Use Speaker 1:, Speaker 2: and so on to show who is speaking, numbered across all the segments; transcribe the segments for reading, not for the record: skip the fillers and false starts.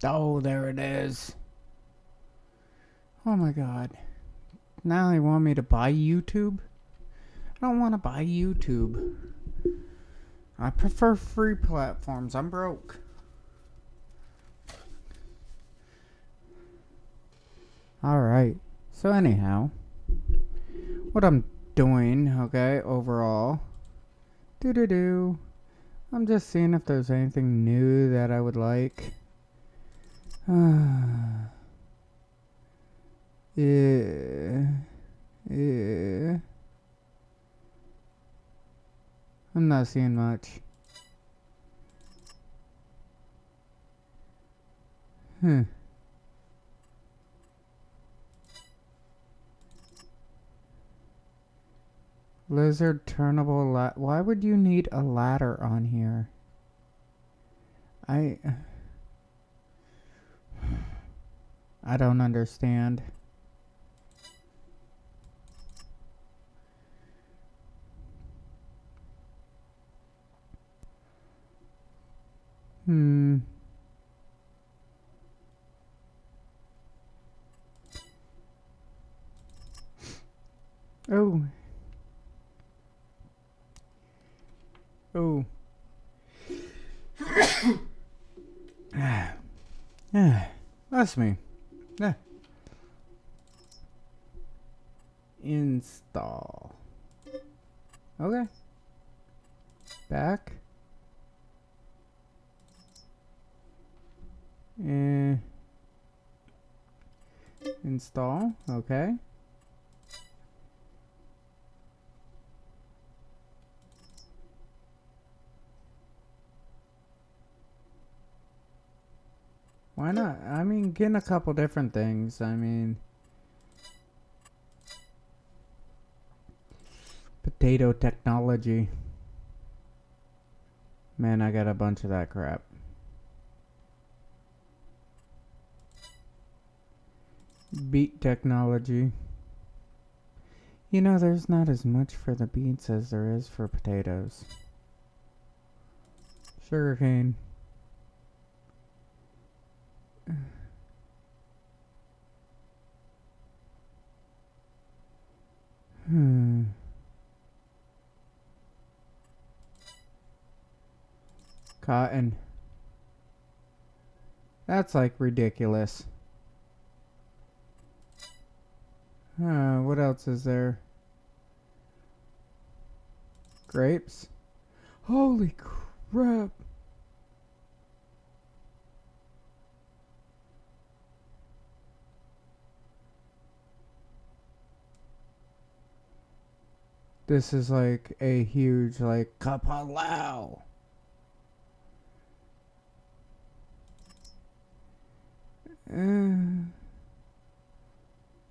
Speaker 1: Oh, there it is. Oh my god. Now they want me to buy YouTube? I don't want to buy YouTube. I prefer free platforms. I'm broke. Alright. So anyhow, what I'm doing, okay, overall. Doo-doo-doo. I'm just seeing if there's anything new that I would like. Yeah. I'm not seeing much. Hmm. Lizard turnable why would you need a ladder on here? I don't understand. Hmm. Oh. Oh. That's me. Yeah. Install. Okay. Back. Install. Okay. Why not? I mean, getting a couple different things. I mean, potato technology. Man, I got a bunch of that crap. Beet technology. You know, there's not as much for the beets as there is for potatoes. Sugarcane. Cotton. That's like ridiculous. What else is there? Grapes. Holy crap. This is like a huge, like, kapalau.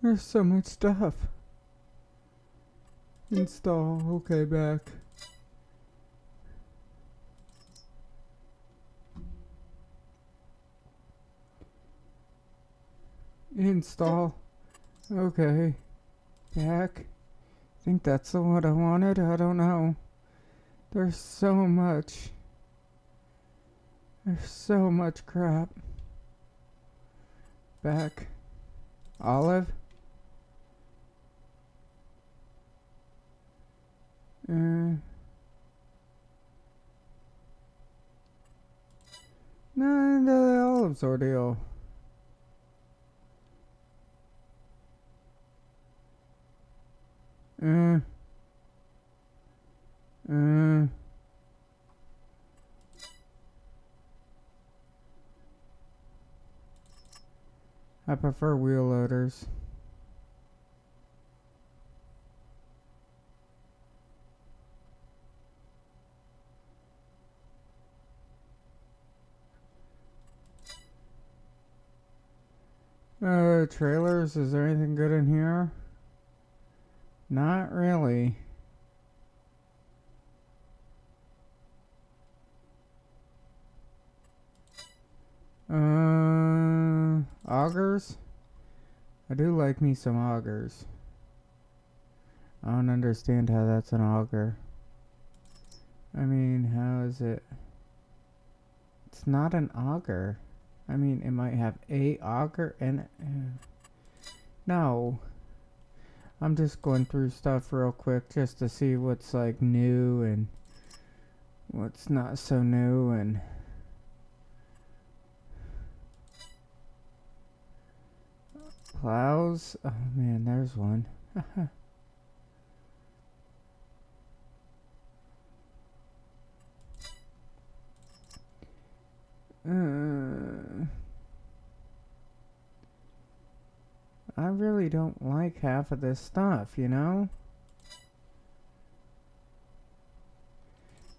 Speaker 1: There's so much stuff. Install. Okay, back. Install. Okay. Back. I think that's the one I wanted. I don't know. There's so much. There's so much crap. Back. Olive. No, the olives ordeal. I prefer wheel loaders. Trailers, is there anything good in here? Not really. Augers? I do like me some augers. I don't understand how that's an auger. I mean, how is it? It's not an auger. I mean, it might have a auger and... no. I'm just going through stuff real quick just to see what's like new and what's not so new and... plows? Oh man, there's one. I really don't like half of this stuff, you know?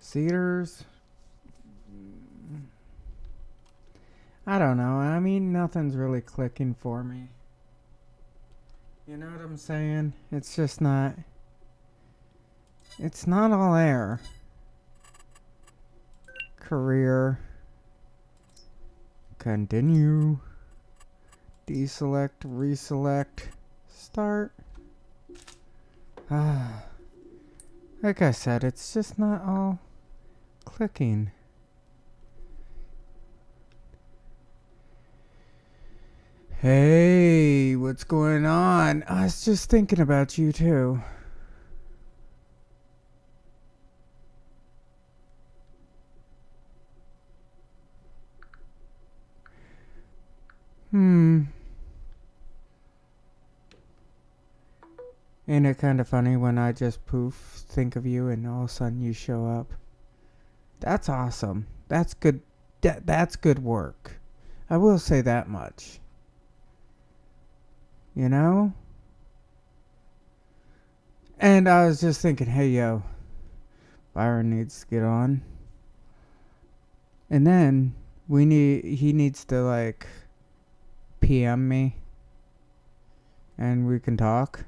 Speaker 1: Cedars. I don't know. I mean, nothing's really clicking for me. You know what I'm saying? It's just not... it's not all there. Career. Continue. Deselect, reselect, start. Like I said, it's just not all clicking. Hey, what's going on? I was just thinking about you too. Ain't it kind of funny when I just poof, think of you, and all of a sudden you show up? That's awesome. That's good. That's good work. I will say that much. You know? And I was just thinking, hey, yo, Byron needs to get on. And then he needs to like PM me. And we can talk.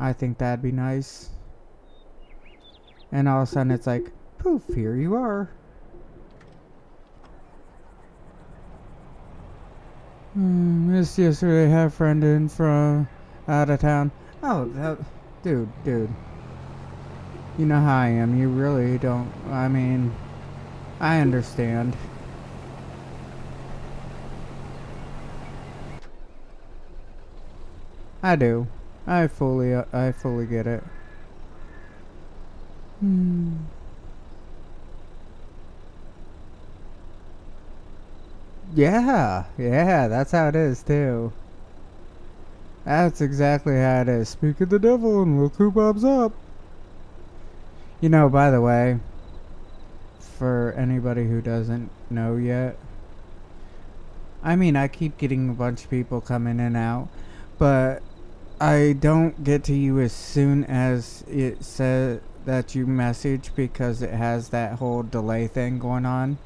Speaker 1: I think that'd be nice. And all of a sudden it's like, poof, here you are. Missed yesterday, had a friend in from out of town. Oh, dude. You know how I am. You really don't, I mean, I understand. I do. I fully get it. Yeah, that's how it is too. That's exactly how it is. Speak of the devil and look who bobs up. You know, by the way, for anybody who doesn't know yet, I mean, I keep getting a bunch of people coming in and out, but I don't get to you as soon as it says that you message because it has that whole delay thing going on.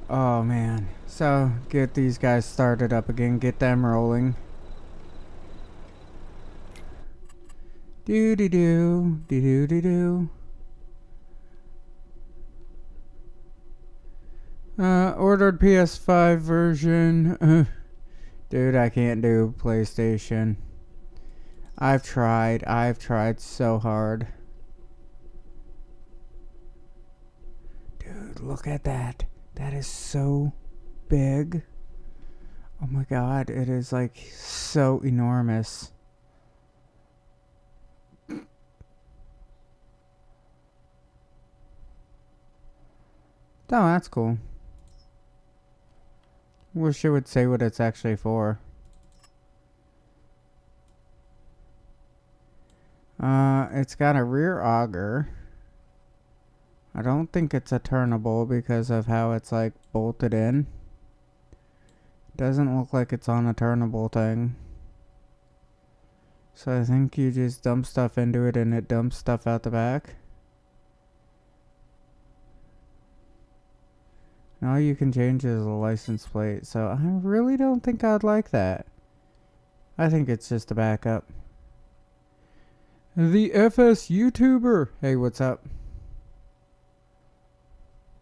Speaker 1: Oh man. So, get these guys started up again. Get them rolling. Do-de-do. Ordered PS5 version. Dude, I can't do PlayStation. I've tried so hard. Dude, look at that. That is so big. Oh my god, it is like so enormous. Oh, that's cool. Wish it would say what it's actually for. It's got a rear auger. I don't think it's a turnable because of how it's like bolted in. Doesn't look like it's on a turnable thing. So I think you just dump stuff into it and it dumps stuff out the back. And all you can change is the license plate. So I really don't think I'd like that. I think it's just a backup. The FS YouTuber. Hey, what's up?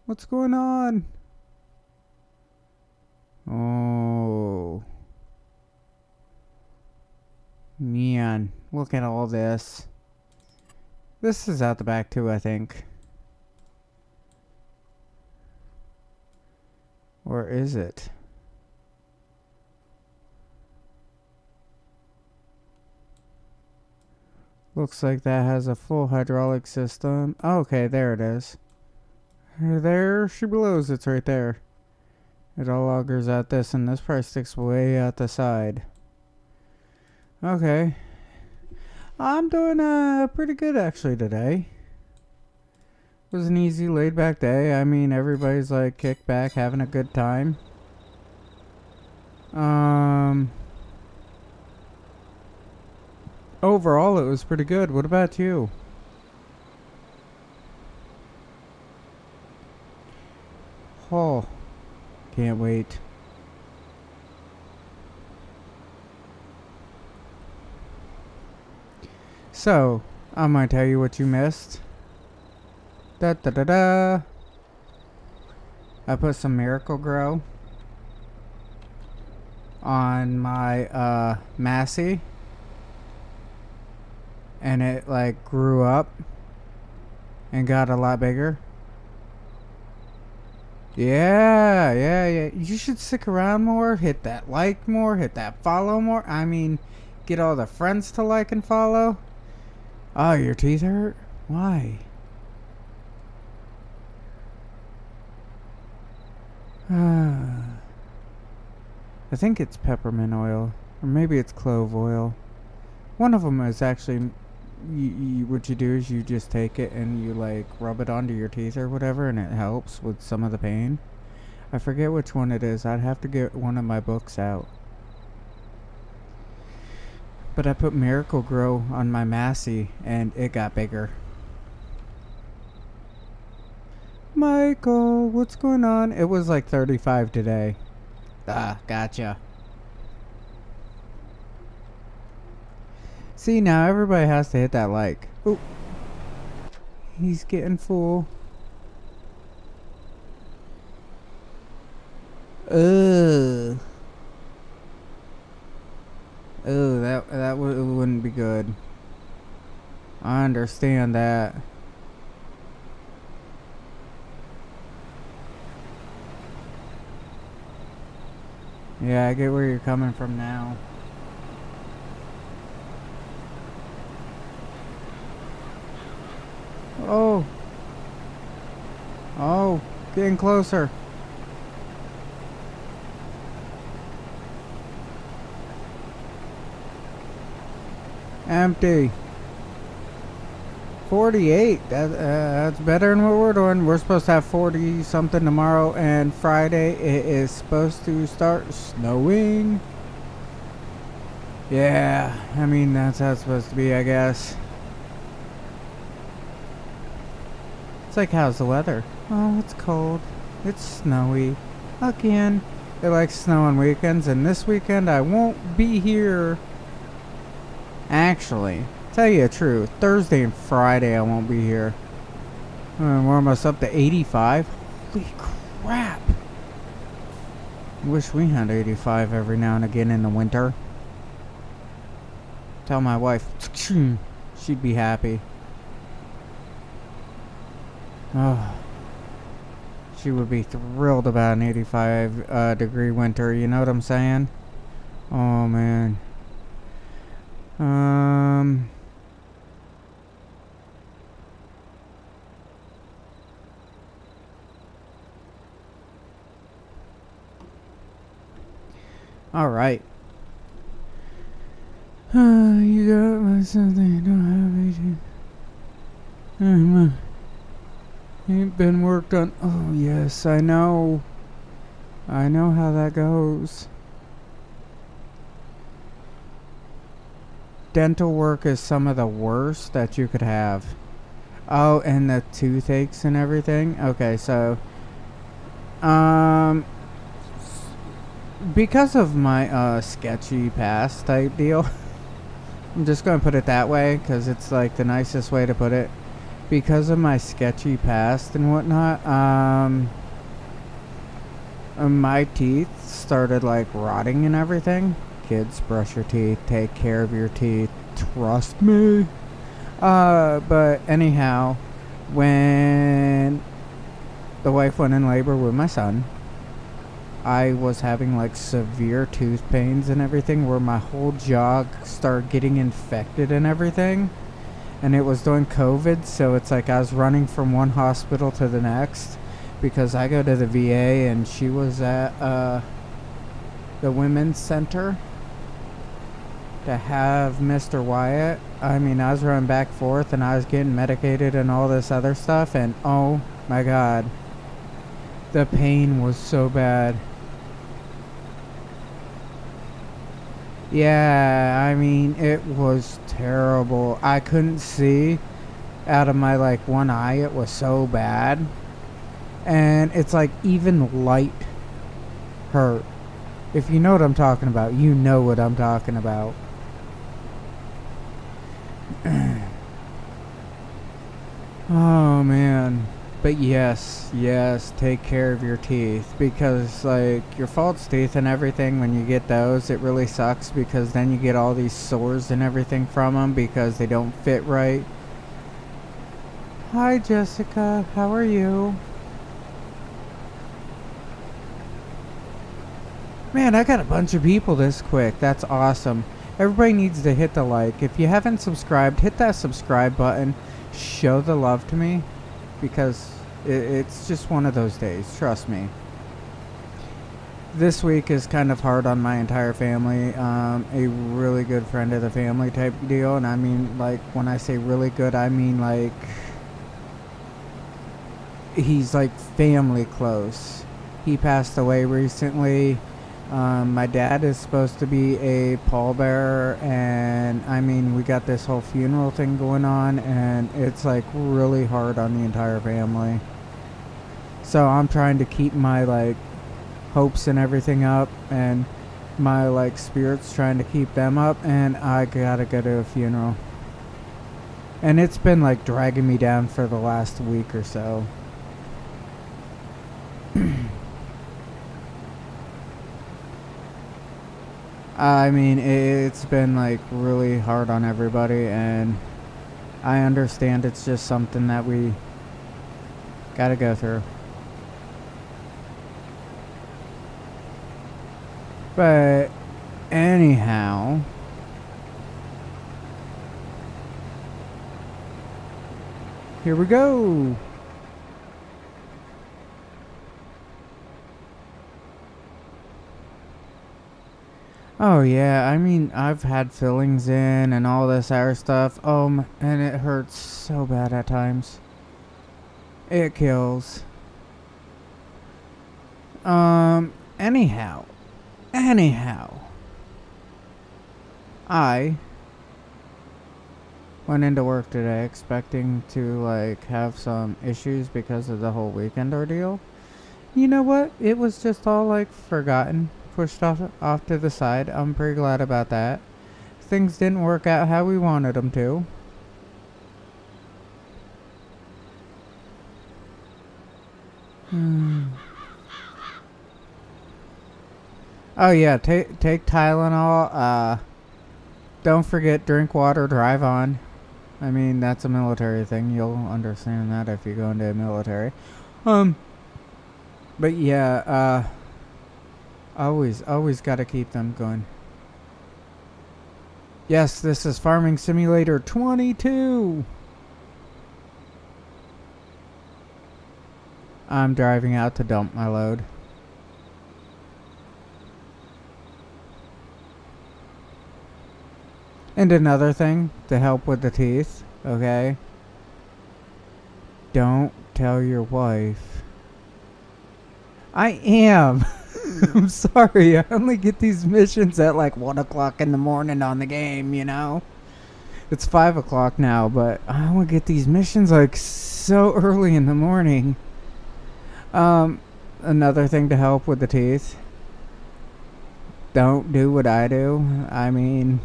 Speaker 1: What's going on? Oh. Man. Look at all this. This is out the back too, I think. Or is it? Looks like that has a full hydraulic system. Oh, okay, there it is. There she blows. It's right there. It all augers out this, and this part sticks way out the side. Okay. I'm doing pretty good actually today. It was an easy laid back day. I mean, everybody's like kicked back, having a good time. Overall it was pretty good. What about you? Oh, can't wait. So, I'm gonna tell you what you missed. Da da da da. I put some Miracle Grow on my Massey, and it like grew up and got a lot bigger. Yeah. You should stick around more, hit that like more, hit that follow more. I mean, get all the friends to like and follow. Oh, your teeth hurt? Why? I think it's peppermint oil, or maybe it's clove oil. One of them is actually, what you do is you just take it and you like rub it onto your teeth or whatever, and it helps with some of the pain. I forget which one it is. I'd have to get one of my books out. But I put Miracle Grow on my Massey and it got bigger. Michael, what's going on? It was like 35 today. Ah, gotcha. See, now everybody has to hit that like. Oop. He's getting full. Ugh. Oh, that wouldn't be good. I understand that. Yeah, I get where you're coming from now. Oh. Oh, getting closer. Empty. 48. That's better than what we're doing. We're supposed to have 40 something tomorrow, and Friday it is supposed to start snowing. Yeah, I mean that's how it's supposed to be, I guess. It's like, how's the weather? Oh, it's cold. It's snowy. Again. It likes snow on weekends, and this weekend I won't be here. Actually, tell you the truth, Thursday and Friday I won't be here. We're almost up to 85. Holy crap. Wish we had 85 every now and again in the winter. Tell my wife, she'd be happy. Oh, she would be thrilled about an 85 degree winter, you know what I'm saying? Oh man. All right. You got my something. Don't have agent. Ain't been worked on. Oh yes, I know. I know how that goes. Dental work is some of the worst that you could have. Oh, and the toothaches and everything. Okay, so because of my sketchy past type deal, I'm just gonna put it that way because it's like the nicest way to put it. Because of my sketchy past and whatnot, my teeth started like rotting and everything. Kids, brush your teeth, take care of your teeth, Trust me. But anyhow, when the wife went in labor with my son, I was having like severe tooth pains and everything where my whole jaw started getting infected and everything. And it was during COVID, so it's like I was running from one hospital to the next because I go to the VA and she was at the women's center to have Mr. Wyatt. I mean, I was running back and forth and I was getting medicated and all this other stuff, and oh my god, the pain was so bad. Yeah, I mean, it was terrible. I couldn't see out of my like one eye. It was so bad. And it's like even light hurt. If you know what I'm talking about, you know what I'm talking about. Oh man. But yes, take care of your teeth, because like your false teeth and everything, when you get those, it really sucks because then you get all these sores and everything from them because they don't fit right. Hi Jessica, how are you? Man, I got a bunch of people this quick. That's awesome. Everybody needs to hit the like. If you haven't subscribed, hit that subscribe button. Show the love to me, because it's just one of those days, trust me. This week is kind of hard on my entire family. A really good friend of the family type deal, and I mean, like, when I say really good, I mean like he's like family close. He passed away recently. My dad is supposed to be a pallbearer, and I mean, we got this whole funeral thing going on, and it's like really hard on the entire family. So I'm trying to keep my like hopes and everything up, and my like spirits, trying to keep them up, and I gotta go to a funeral. And it's been like dragging me down for the last week or so. I mean, it's been like really hard on everybody, and I understand it's just something that we gotta go through. But anyhow, here we go. Oh yeah, I mean, I've had fillings in and all this other stuff. And it hurts so bad at times. It kills. Anyhow. I went into work today expecting to like have some issues because of the whole weekend ordeal. You know what? It was just all like forgotten, pushed off to the side. I'm pretty glad about that. Things didn't work out how we wanted them to. Oh yeah, take Tylenol. Don't forget, drink water, drive on. I mean, that's a military thing. You'll understand that if you go into the military. But yeah, always gotta keep them going. Yes, this is Farming Simulator 22. I'm driving out to dump my load. And another thing to help with the teeth, okay? Don't tell your wife. I am. I'm sorry, I only get these missions at like 1 o'clock in the morning on the game, you know? It's 5 o'clock now, but I want to get these missions like so early in the morning. Another thing to help with the teeth. Don't do what I do. I mean,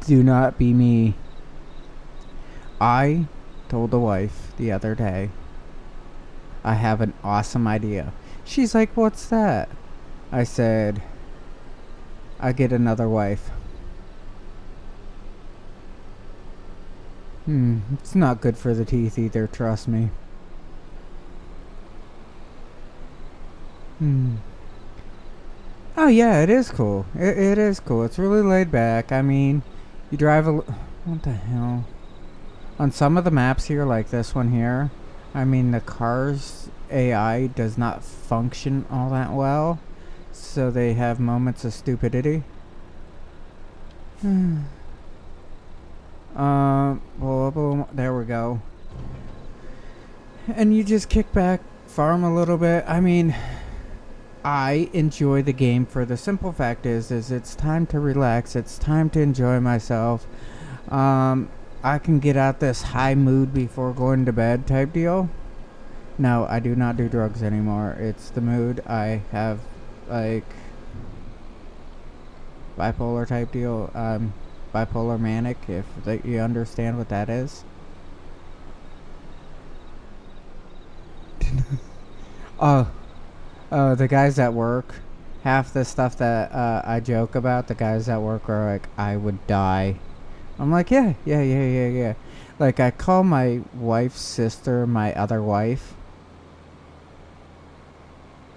Speaker 1: do not be me. I told the wife the other day, I have an awesome idea. She's like, what's that? I said, I get another wife. It's not good for the teeth either, trust me. Oh yeah, it is cool. It is cool. It's really laid back. I mean, you drive what the hell? On some of the maps here, like this one here, I mean, the car's AI does not function all that well, so they have moments of stupidity. There we go. And you just kick back, farm a little bit. I mean, I enjoy the game for the simple fact is it's time to relax. It's time to enjoy myself. I can get out this high mood before going to bed type deal. No, I do not do drugs anymore. It's the mood. I have, like, bipolar type deal. Bipolar manic, if you understand what that is. The guys at work, half the stuff that I joke about, the guys at work are like, I would die. I'm like, yeah. Like, I call my wife's sister my other wife.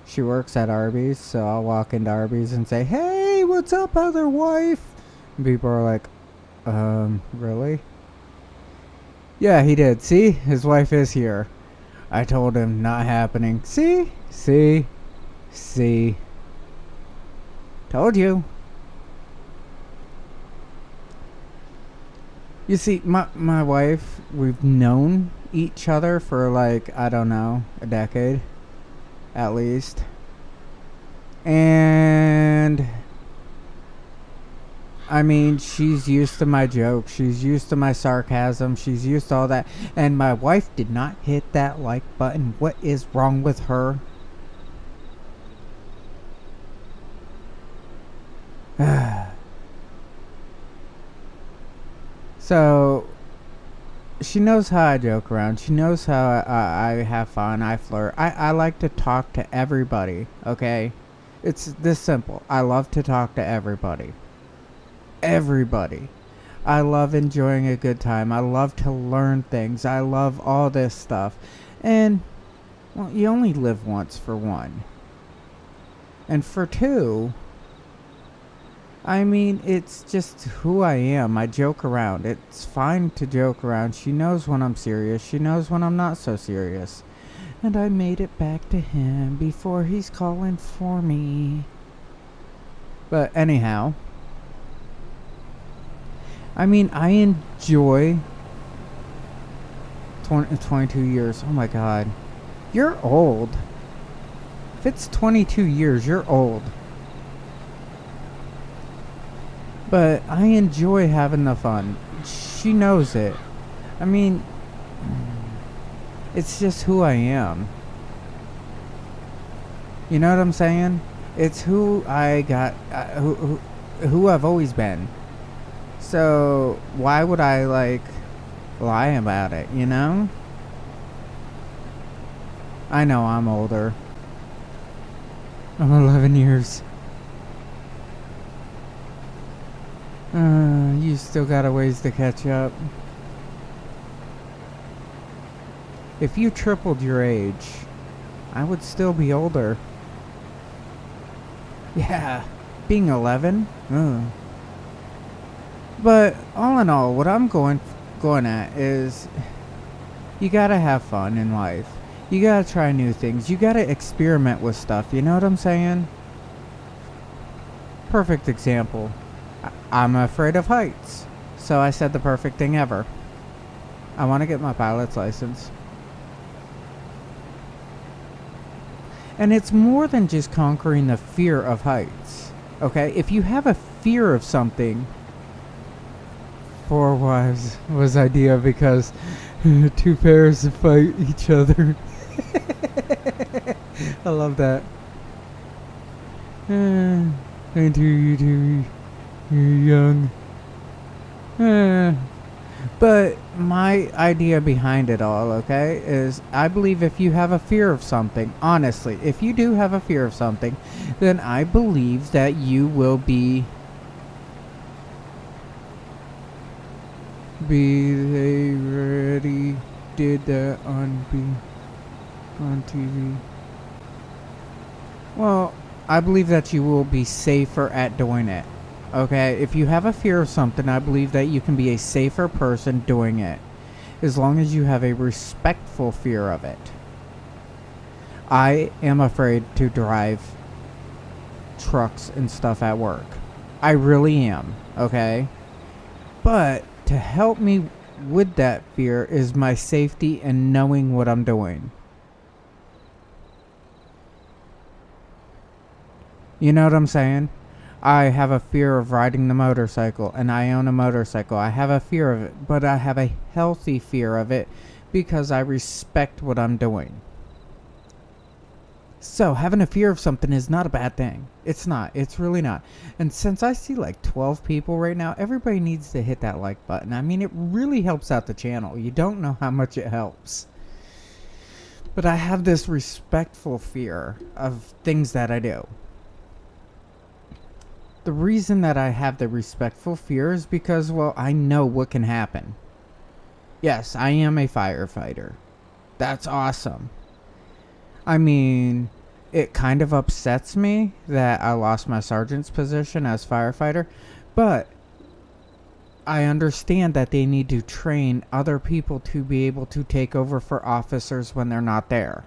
Speaker 1: She works at Arby's, so I'll walk into Arby's and say, hey, what's up, other wife? And people are like, really? Yeah, he did. See? His wife is here. I told him, not happening. See? Told you. You see, my wife, we've known each other for like, I don't know, a decade. At least. And I mean, she's used to my jokes. She's used to my sarcasm. She's used to all that. And my wife did not hit that like button. What is wrong with her? So, she knows how I joke around. She knows how I have fun. I flirt. I like to talk to everybody, okay? It's this simple. I love to talk to everybody. Everybody. I love enjoying a good time. I love to learn things. I love all this stuff. And, well, you only live once, for one. And for two, I mean, it's just who I am. I joke around. It's fine to joke around. She knows when I'm serious. She knows when I'm not so serious. And I made it back to him before he's calling for me. But anyhow, I mean, I enjoy 22 years. Oh my god. You're old. If it's 22 years, you're old. But I enjoy having the fun. She knows it. I mean, it's just who I am. You know what I'm saying? It's who I got, who I've always been. So why would I like lie about it? You know? I know I'm older. I'm 11 years. You still got a ways to catch up. If you tripled your age, I would still be older. Yeah, being 11? But all in all, what I'm going at is you gotta have fun in life. You gotta try new things. You gotta experiment with stuff. You know what I'm saying? Perfect example. I'm afraid of heights. So I said the perfect thing ever. I want to get my pilot's license. And it's more than just conquering the fear of heights. Okay? If you have a fear of something, Four Wives was idea because two pairs fight each other. I love that. You're young. But my idea behind it all, okay, is I believe if you have a fear of something, honestly, if you do have a fear of something, then I believe that you will be Be they already did that on TV. Well, I believe that you will be safer at doing it. Okay? If you have a fear of something, I believe that you can be a safer person doing it. As long as you have a respectful fear of it. I am afraid to drive trucks and stuff at work. I really am. Okay? But to help me with that fear is my safety and knowing what I'm doing. You know what I'm saying? I have a fear of riding the motorcycle, and I own a motorcycle. I have a fear of it, but I have a healthy fear of it because I respect what I'm doing. So, having a fear of something is not a bad thing. It's not. It's really not. And since I see like 12 people right now, everybody needs to hit that like button. I mean, it really helps out the channel. You don't know how much it helps. But I have this respectful fear of things that I do. The reason that I have the respectful fear is because, well, I know what can happen. Yes, I am a firefighter. That's awesome. I mean, it kind of upsets me that I lost my sergeant's position as firefighter, but I understand that they need to train other people to be able to take over for officers when they're not there.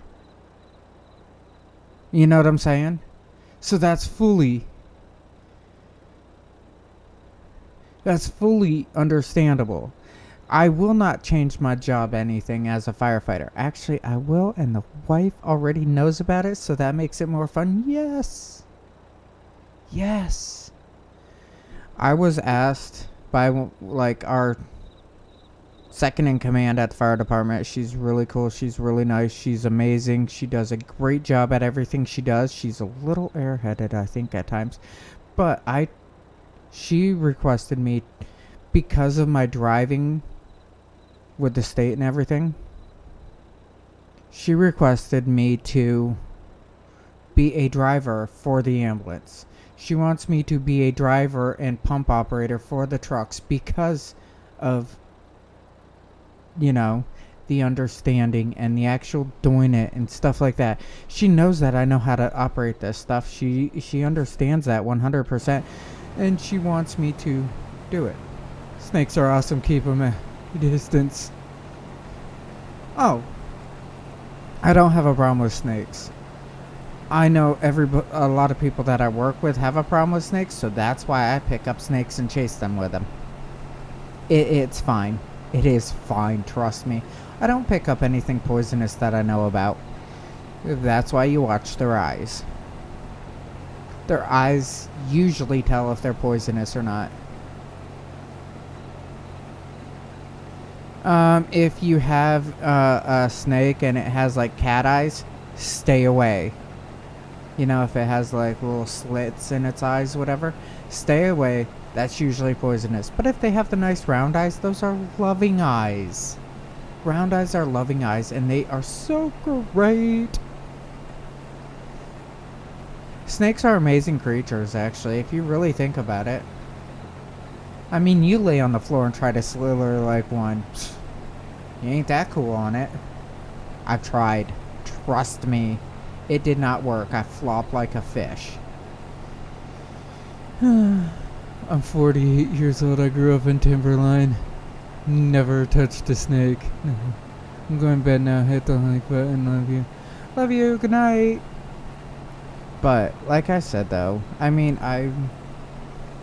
Speaker 1: You know what I'm saying? So that's fully understandable. I will not change my job anything as a firefighter. Actually, I will, and the wife already knows about it, so that makes it more fun. Yes. Yes. I was asked by, like, our second in command at the fire department. She's really cool. She's really nice. She's amazing. She does a great job at everything she does. She's a little airheaded, I think, at times. But she requested me, because of my driving with the state and everything, she requested me to be a driver for the ambulance. She wants me to be a driver and pump operator for the trucks because of, you know, the understanding and the actual doing it and stuff like that. She knows that I know how to operate this stuff. She understands that 100%, and she wants me to do it. Snakes are awesome. Keep them at distance. Oh, I don't have a problem with snakes. I know a lot of people that I work with have a problem with snakes, so that's why I pick up snakes and chase them with them. It's fine. It is fine, trust me. I don't pick up anything poisonous that I know about. That's why you watch their eyes. Their eyes usually tell if they're poisonous or not. If you have a snake and it has like cat eyes, stay away. You know, if it has like little slits in its eyes, whatever, stay away. That's usually poisonous. But if they have the nice round eyes, those are loving eyes. Round eyes are loving eyes, and they are so great. Snakes are amazing creatures, actually, if you really think about it. I mean, you lay on the floor and try to slither like one. You ain't that cool on it. I've tried. Trust me. It did not work. I flop like a fish. I'm 48 years old. I grew up in Timberline. Never touched a snake. I'm going to bed now. Hit the like button. Love you. Love you. Good night. But, like I said, though, I mean, I'm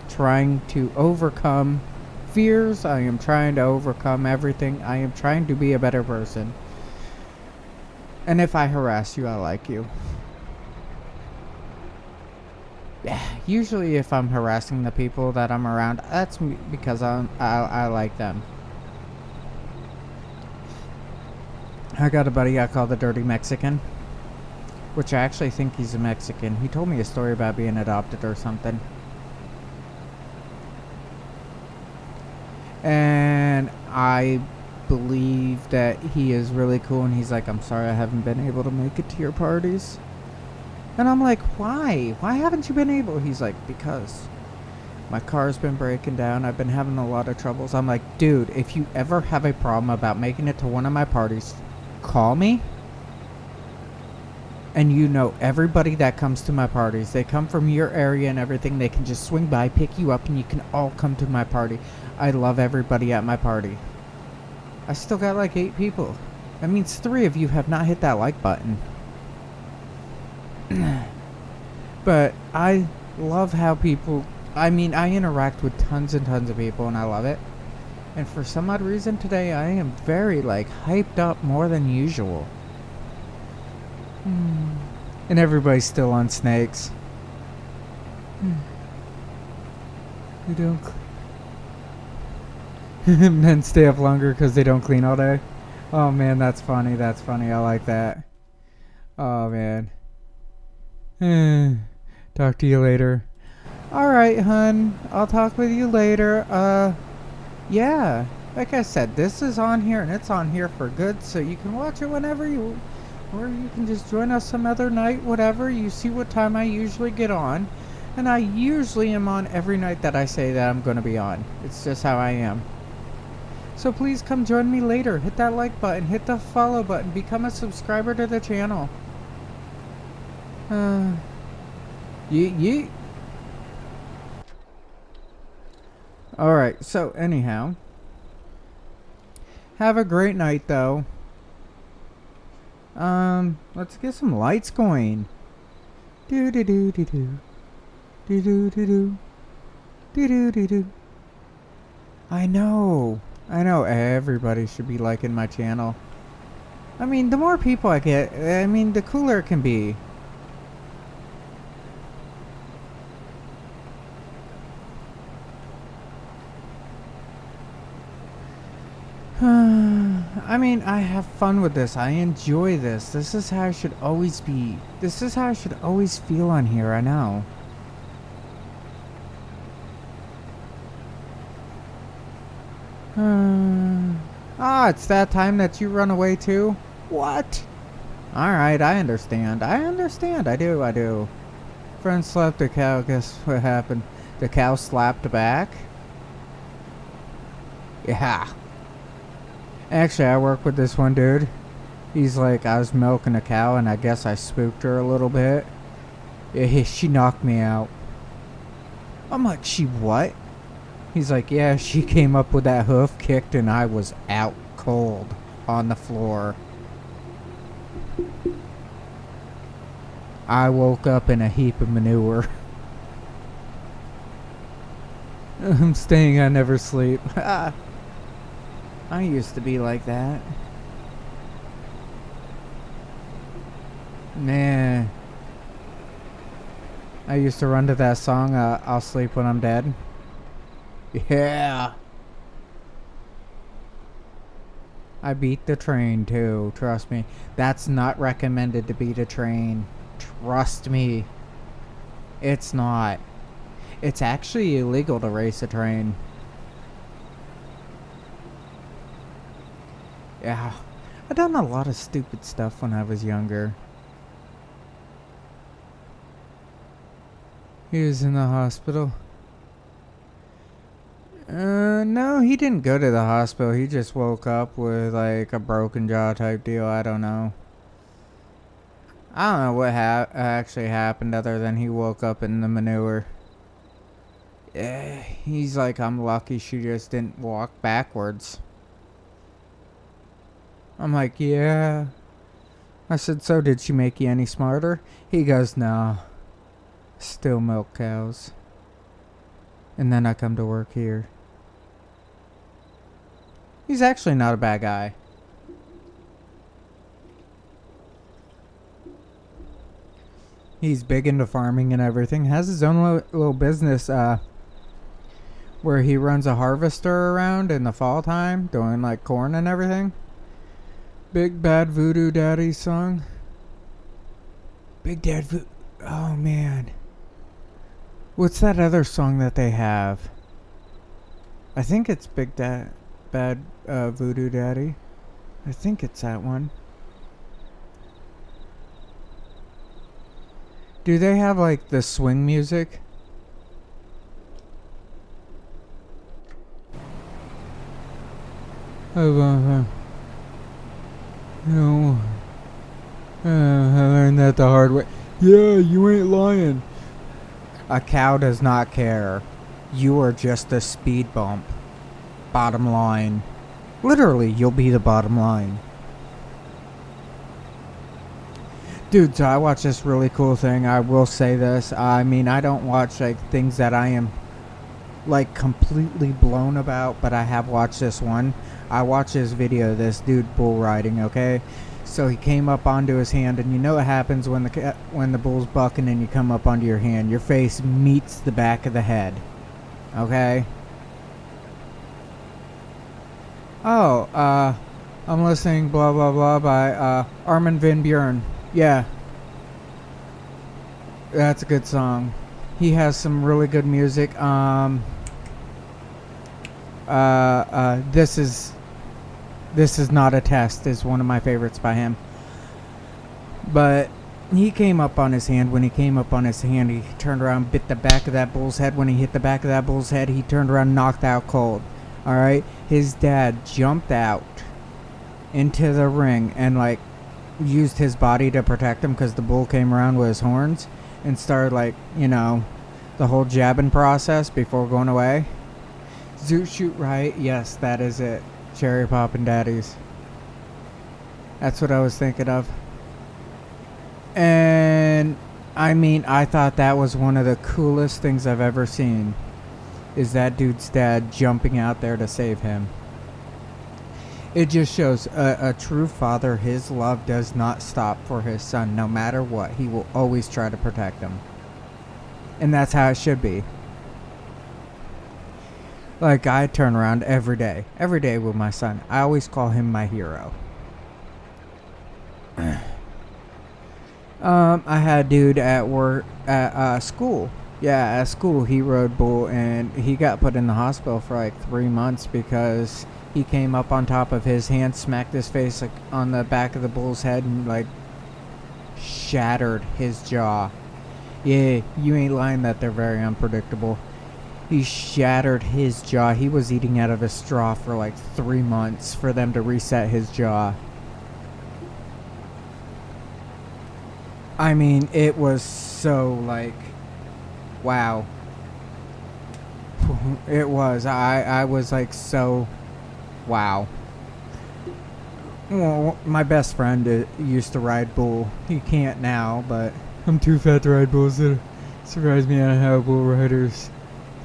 Speaker 1: trying to overcome fears. I am trying to overcome everything. I am trying to be a better person. And if I harass you, I like you. Yeah, usually if I'm harassing the people that I'm around, that's because I like them. I got a buddy I call the Dirty Mexican, which I actually think he's a Mexican. He told me a story about being adopted or something. And I believe that he is really cool, and he's like, I'm sorry I haven't been able to make it to your parties. And I'm like, why? Why haven't you been able? He's like, because My car's been breaking down. I've been having a lot of troubles. I'm like, dude, if you ever have a problem about making it to one of my parties, call me. And you know everybody that comes to my parties. They come from your area and everything. They can just swing by, pick you up, and you can all come to my party. I love everybody at my party. I still got like 8 people. That means 3 of you have not hit that like button. But I love how people... I mean, I interact with tons and tons of people, and I love it. And for some odd reason today, I am very, like, hyped up more than usual. And everybody's still on snakes. They don't clean. Men stay up longer because they don't clean all day. Oh man, that's funny. That's funny. I like that. Oh man. Talk to you later. Alright, hun. I'll talk with you later. Yeah. Like I said, this is on here and it's on here for good, so you can watch it whenever you... Or you can just join us some other night, whatever. You see what time I usually get on. And I usually am on every night that I say that I'm going to be on. It's just how I am. So please come join me later. Hit that like button. Hit the follow button. Become a subscriber to the channel. Yeet. Alright, so anyhow. Have a great night though. Let's get some lights going. Do do do do do. Do do do do. Do do do do. I know everybody should be liking my channel. I mean, the more people I get, I mean, the cooler it can be. I mean, I have fun with this. I enjoy this. This is how I should always be. This is how I should always feel on here, I know. It's that time that you run away too? What? Alright, I understand. I do. Friend slapped a cow. Guess what happened? The cow slapped back? Yeah. Actually, I work with this one dude. He's like, I was milking a cow and I guess I spooked her a little bit. Yeah, she knocked me out. I'm like, she what? He's like, yeah, she came up with that hoof kicked and I was out cold on the floor. I woke up in a heap of manure. I'm staying, I never sleep. I used to be like that. Man. I used to run to that song, I'll sleep when I'm dead. Yeah. I beat the train too, trust me. That's not recommended to beat a train. Trust me. It's not. It's actually illegal to race a train. Yeah. I done a lot of stupid stuff when I was younger. He was in the hospital. No, he didn't go to the hospital. He just woke up with like a broken jaw type deal. I don't know. I don't know what actually happened other than he woke up in the manure. He's like, I'm lucky she just didn't walk backwards. I'm like, yeah. I said, so did she make you any smarter? He goes, no. Still milk cows. And then I come to work here. He's actually not a bad guy. He's big into farming and everything. Has his own little business where he runs a harvester around in the fall time, doing like corn and everything. Big Bad Voodoo Daddy song. Big Dad Voodoo. Oh man. What's that other song that they have? I think it's Big Bad Voodoo Daddy. I think it's that one. Do they have like the swing music? You know, I learned that the hard way. Yeah, you ain't lying. A cow does not care. You are just a speed bump. Bottom line. Literally, you'll be the bottom line. Dude, so I watched this really cool thing. I will say this. I mean, I don't watch like things that I am like completely blown about, but I have watched this one. I watched this video of this dude bull riding, okay? So he came up onto his hand, and you know what happens when the bull's bucking and you come up onto your hand? Your face meets the back of the head. Okay? Oh, I'm listening blah blah blah by Armin van Buuren. Yeah. That's a good song. He has some really good music. This is not a test is one of my favorites by him. But he came up on his hand. When he came up on his hand, he turned around, bit the back of that bull's head. When he hit the back of that bull's head, he turned around, knocked out cold. Alright? His dad jumped out into the ring and like used his body to protect him because the bull came around with his horns and started like, you know, the whole jabbing process before going away. Zoot shoot right? Yes, that is it. Cherry poppin' daddies. That's what I was thinking of. And I mean, I thought that was one of the coolest things I've ever seen. Is that dude's dad jumping out there to save him. It just shows a true father, his love does not stop for his son. No matter what, he will always try to protect him. And that's how it should be. Like, I turn around every day with my son. I always call him my hero. I had a dude at work, at school. Yeah, at school, he rode bull, and he got put in the hospital for like 3 months because he came up on top of his hand, smacked his face like on the back of the bull's head, and like shattered his jaw. Yeah, you ain't lying that they're very unpredictable. He shattered his jaw. He was eating out of a straw for like 3 months for them to reset his jaw. I mean, it was so like, wow. It was. I was like so, wow. Well, my best friend used to ride bull. He can't now, but I'm too fat to ride bulls. It surprised me on how bull riders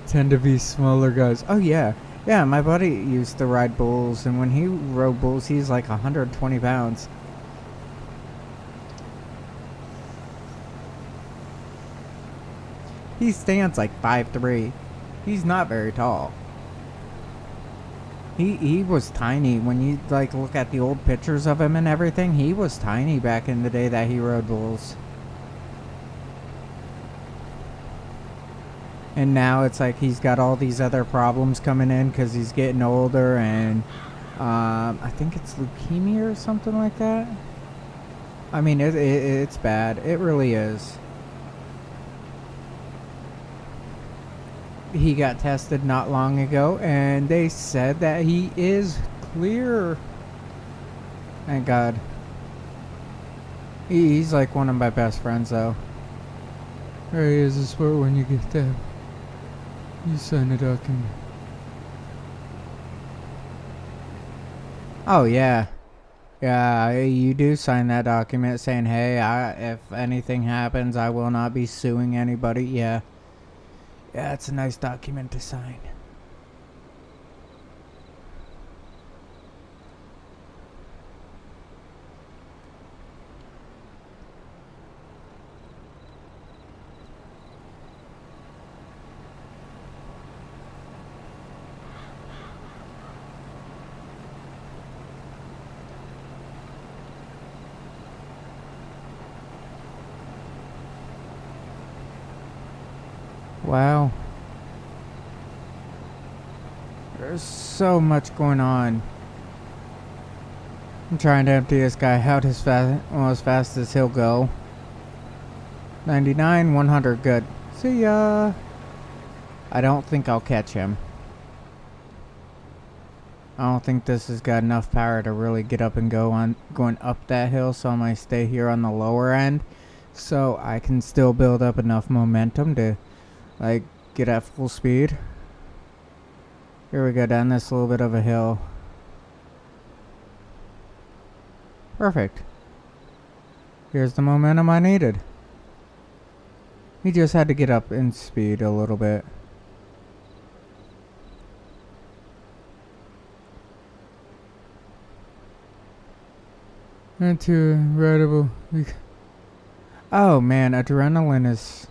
Speaker 1: tend to be smaller guys. Oh yeah, yeah. My buddy used to ride bulls, and when he rode bulls, he's like 120 pounds. He stands like 5'3". He's not very tall. He was tiny. When you like look at the old pictures of him and everything, he was tiny back in the day that he rode bulls. And now it's like he's got all these other problems coming in because he's getting older, and I think it's leukemia or something like that. I mean, it's bad. It really is. He got tested not long ago, and they said that he is clear. Thank God. He's like one of my best friends, though. There he is. This where when you get that, you sign a document. Oh yeah, yeah. You do sign that document saying, "Hey, if anything happens, I will not be suing anybody." Yeah. Yeah, it's a nice document to sign. Wow. There's so much going on. I'm trying to empty this guy out as fast as he'll go. 99, 100, good. See ya. I don't think I'll catch him. I don't think this has got enough power to really get up and going up that hill, so I might stay here on the lower end so I can still build up enough momentum to like get at full speed. Here we go, down this little bit of a hill. Perfect. Here's the momentum I needed. He just had to get up in speed a little bit. Not too incredible. Oh man, adrenaline is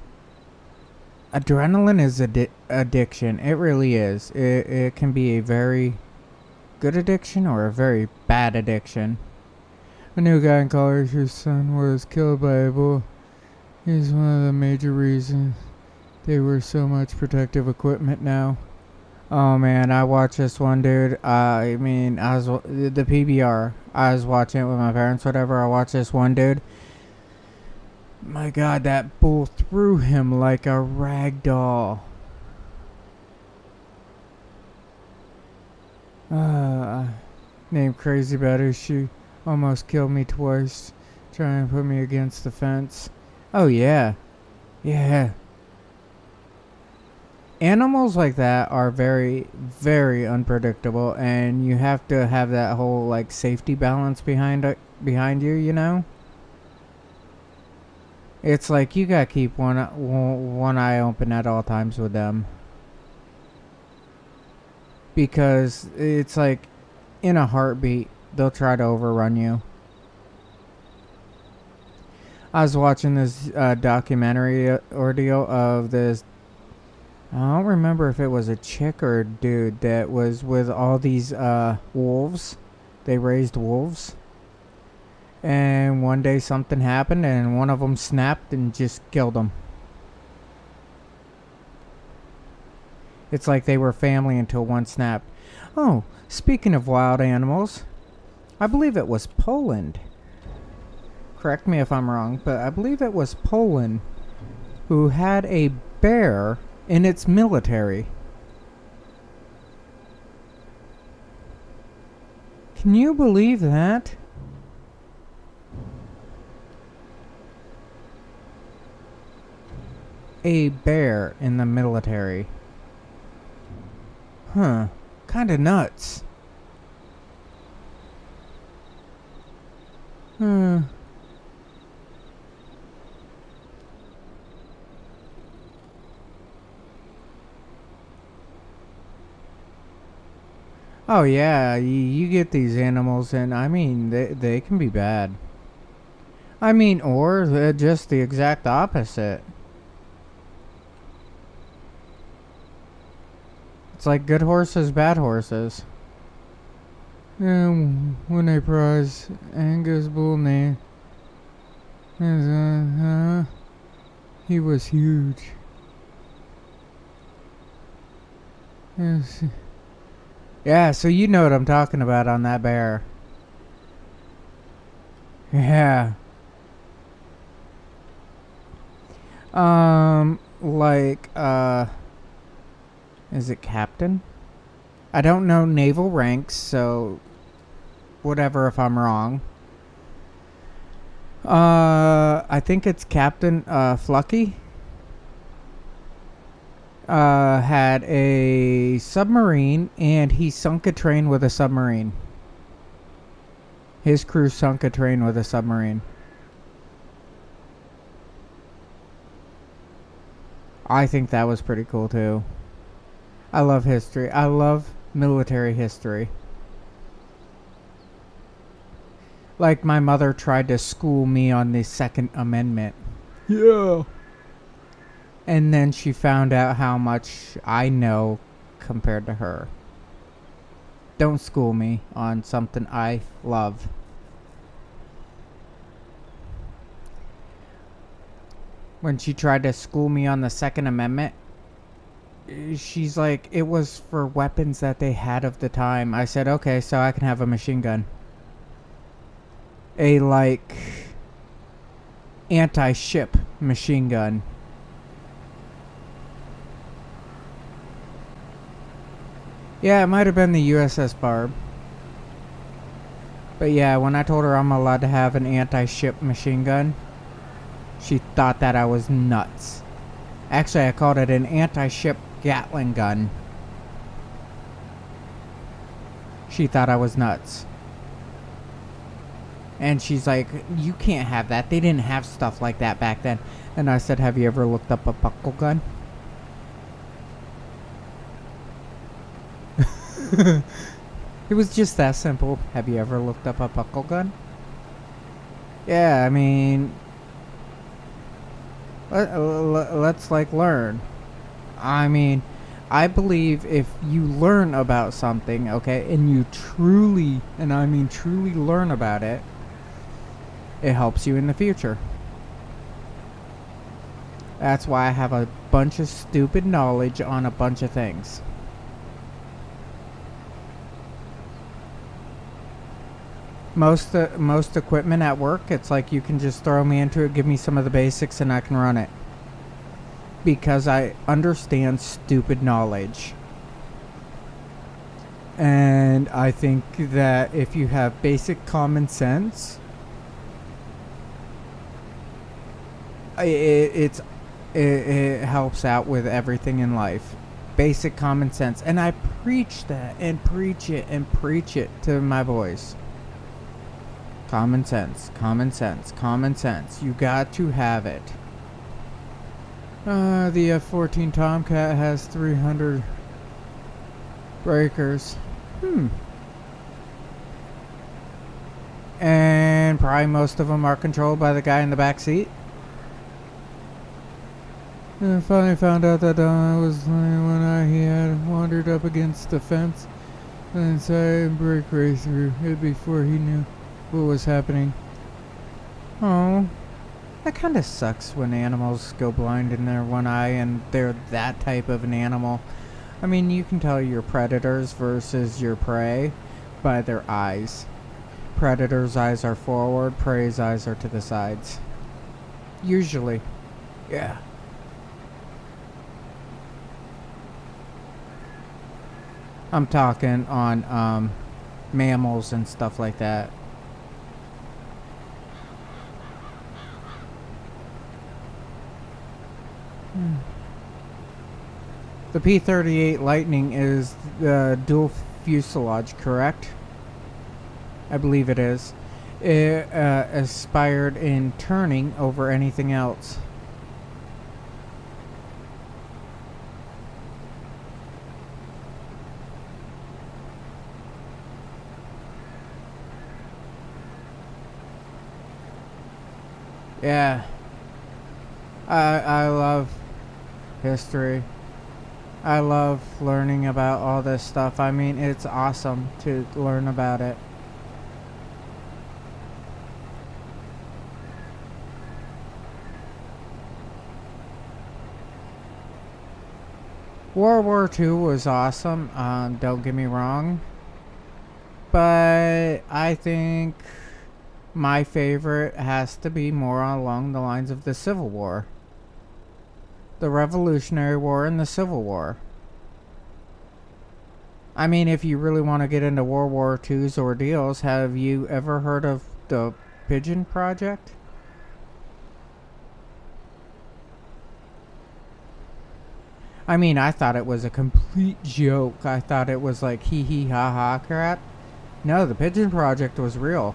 Speaker 1: addiction. It really is. It can be a very good addiction or a very bad addiction. A new guy in college whose son was killed by a bull. He's one of the major reasons they wear so much protective equipment now. Oh man, I watched this one dude. I was the PBR. I was watching it with my parents, whatever. I watched this one dude. My God, that bull threw him like a rag doll. Named Crazy Betty. She almost killed me twice, trying to put me against the fence. Oh yeah, yeah. Animals like that are very, very unpredictable, and you have to have that whole like safety balance behind you. You know, it's like you gotta keep one eye open at all times with them, because it's like in a heartbeat they'll try to overrun you. I was watching this documentary ordeal of this. I don't remember if it was a chick or a dude that was with all these wolves. They raised wolves. And one day something happened and one of them snapped and just killed them. It's like they were family until one snapped. Oh, speaking of wild animals, I believe it was Poland. Correct me if I'm wrong, but I believe it was Poland who had a bear in its military. Can you believe that? A bear in the military. Huh. Kinda nuts. Hmm. Oh yeah, you get these animals and I mean they can be bad. I mean, or they're just the exact opposite. It's like good horses, bad horses. And when I prize Angus bull name, he was huge. Yes. Yeah, so you know what I'm talking about on that bear. Yeah. Is it captain? I don't know naval ranks, so whatever if I'm wrong. I think it's Captain Flucky. Had a submarine and he sunk a train with a submarine. His crew sunk a train with a submarine. I think that was pretty cool too. I love history. I love military history. Like my mother tried to school me on the Second Amendment. Yeah. And then she found out how much I know compared to her. Don't school me on something I love. When she tried to school me on the Second Amendment, she's like, it was for weapons that they had of the time. I said, okay, so I can have a machine gun. A, like, anti-ship machine gun. Yeah, it might have been the USS Barb. But yeah, when I told her I'm allowed to have an anti-ship machine gun, she thought that I was nuts. Actually, I called it an anti-ship Gatling gun. She thought I was nuts. And she's like, you can't have that. They didn't have stuff like that back then. And I said, have you ever looked up a buckle gun? It was just that simple. Have you ever looked up a buckle gun? Yeah, I mean, let's like learn. I mean, I believe if you learn about something, okay, and you truly, and I mean truly learn about it, it helps you in the future. That's why I have a bunch of stupid knowledge on a bunch of things. Most equipment at work, it's like you can just throw me into it, give me some of the basics, and I can run it. Because I understand stupid knowledge. And I think that if you have basic common sense, it helps out with everything in life. Basic common sense. And I preach that and preach it and preach it to my boys. Common sense, common sense, common sense. You got to have it. The F-14 Tomcat has 300 breakers. And probably most of them are controlled by the guy in the back seat. And I finally found out that I was when he had wandered up against the fence and decided to break right through it before he knew what was happening. Oh, that kind of sucks when animals go blind in their one eye and they're that type of an animal. I mean, you can tell your predators versus your prey by their eyes. Predators' eyes are forward, prey's eyes are to the sides. Usually. Yeah. I'm talking on mammals and stuff like that. The P-38 Lightning is the dual fuselage, correct? I believe it is. It aspired in turning over anything else. Yeah. I love history. I love learning about all this stuff. I mean, it's awesome to learn about it. World War II was awesome, don't get me wrong. But I think my favorite has to be more along the lines of the Civil War. The Revolutionary War and the Civil War. I mean, if you really want to get into World War II's ordeals, have you ever heard of the Pigeon Project? I mean, I thought it was a complete joke. I thought it was like hee hee ha ha crap. No, the Pigeon Project was real.